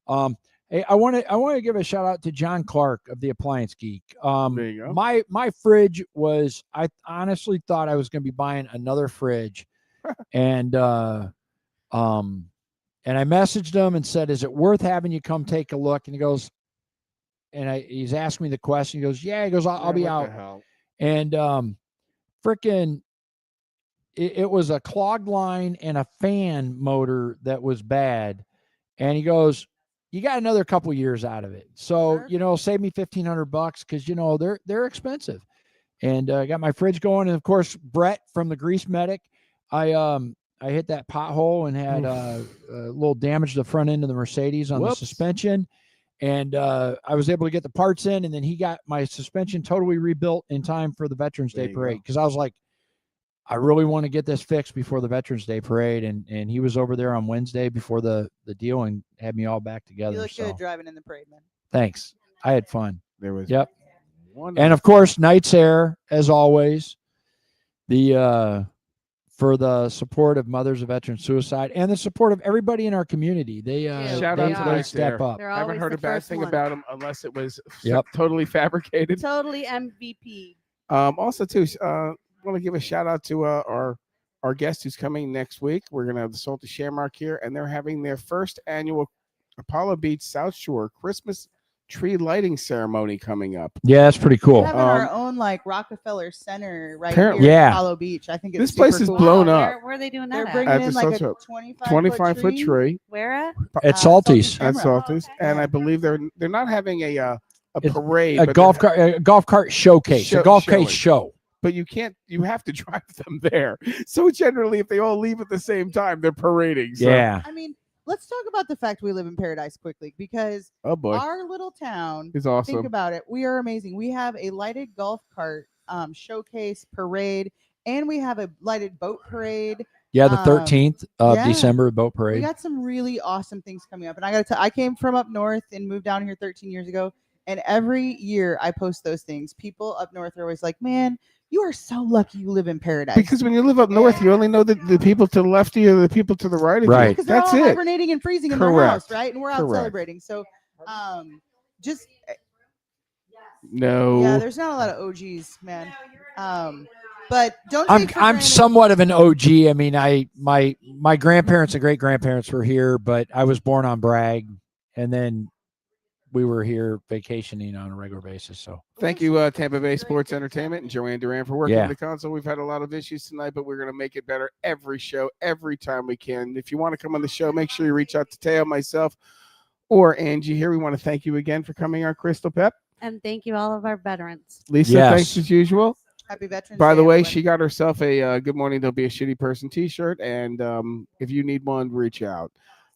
Hey, I want to give a shout out to John Clark of the Appliance Geek. There you go. My fridge was, I honestly thought I was going to be buying another fridge, and I messaged him and said, "Is it worth having you come take a look?" And he goes, he's asking me the question. He goes, "Yeah." He goes, "I'll be What out." the hell? And freaking, it was a clogged line and a fan motor that was bad. And he goes, "You got another couple years out of it, so Sure. save me $1,500 because they're expensive." And I got my fridge going, and of course Brett from the Grease Medic. I hit that pothole and had a little damage to the front end of the Mercedes on Whoops. the suspension. And I was able to get the parts in, and then he got my suspension totally rebuilt in time for the Veterans There Day you parade. go. Because I was like, I really want to get this fixed before the Veterans Day parade. And he was over there on Wednesday before the deal and had me all back together. You look So good driving in the parade, man. thanks. I had fun. There was Yep. one. And of course, Knight's Air, as always. The for the support of Mothers of Veteran Suicide and the support of everybody in our community. They Shout they, out to they those step there. up. They're I haven't always heard the a bad first thing one. about them unless it was Yep. totally fabricated. Totally MVP. Also, too, want to give a shout out to our guest who's coming next week. We're gonna have the Salty Shamrock here, and they're having their first annual Apollo Beach South Shore Christmas tree lighting ceremony coming up. Yeah, that's pretty We're cool. having our own like Rockefeller Center right Apparently- here Yeah. at Apollo Beach. I think it's This place super is cool. blown Wow, up. Where are they doing They're that at? bringing At in the like a social- 25-foot tree Where at? At Salty Salty's. at Shamrock. Salty's, okay. and I Yeah. believe they're not having a It's parade, A but golf they're- cart showcase. Show- a golf showing. cart show. but you have to drive them there. So generally, if they all leave at the same time, they're parading. So, Yeah. I mean, let's talk about the fact we live in paradise quickly because oh boy, our little town, it's think awesome. about it, we are amazing. We have a lighted golf cart showcase parade, and we have a lighted boat parade. Yeah, the 13th of yeah. December, boat We parade. got some really awesome things coming up. And I got to tell, I came from up north and moved down here 13 years ago. And every year I post those things. People up north are always like, man, you are so lucky you live in paradise. Because when you live up north, you only know the people to the left of you, the people to the right of Right. you. Because they're That's all it. hibernating and freezing in their Correct. house, right? And we're out Correct. celebrating. So just No. yeah, there's not a lot of OGs, man. But don't I'm take for I'm granted- somewhat of an OG. I mean, my grandparents and great grandparents were here, but I was born on Bragg, and then we were here vacationing on a regular basis. So Thank you, Tampa Bay Sports Entertainment and Joanne Duran for working Yeah. the console. We've had a lot of issues tonight, but we're going to make it better every show, every time we can. If you want to come on the show, make sure you reach out to Teo, myself, or Angie here. We want to thank you again for coming on Crystal Pep. And thank you, all of our veterans. Lisa, Yes. thanks as usual. Happy Veterans By Day, the way, everyone. she got herself a Good Morning, Don't Be a Shitty Person t-shirt, and if you need one, reach out.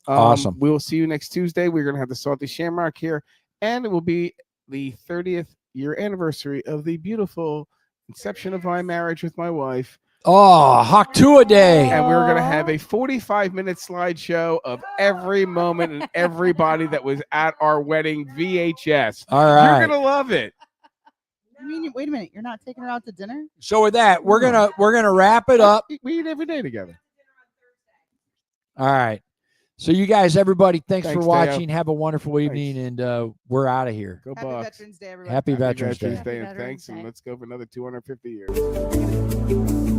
Awesome. We will see you next Tuesday. We're going to have the Salty Shamrock here, and it will be the 30th year anniversary of the beautiful inception of my marriage with my wife. oh, Hawk 2 a day. And we're going to have a 45-minute slideshow of every moment and everybody that was at our wedding VHS. All You're right. going to love it. You mean, wait a minute, you're not taking her out to dinner? So with that, we're gonna wrap it up. We eat every day together. All right. So you guys, everybody, thanks for Thanks, watching. Have a wonderful evening, and we're out of here. Go Happy Bucks. Veterans Day, everyone. Happy Veterans Day. And Veterans thanks, and Day. let's go for another 250 years.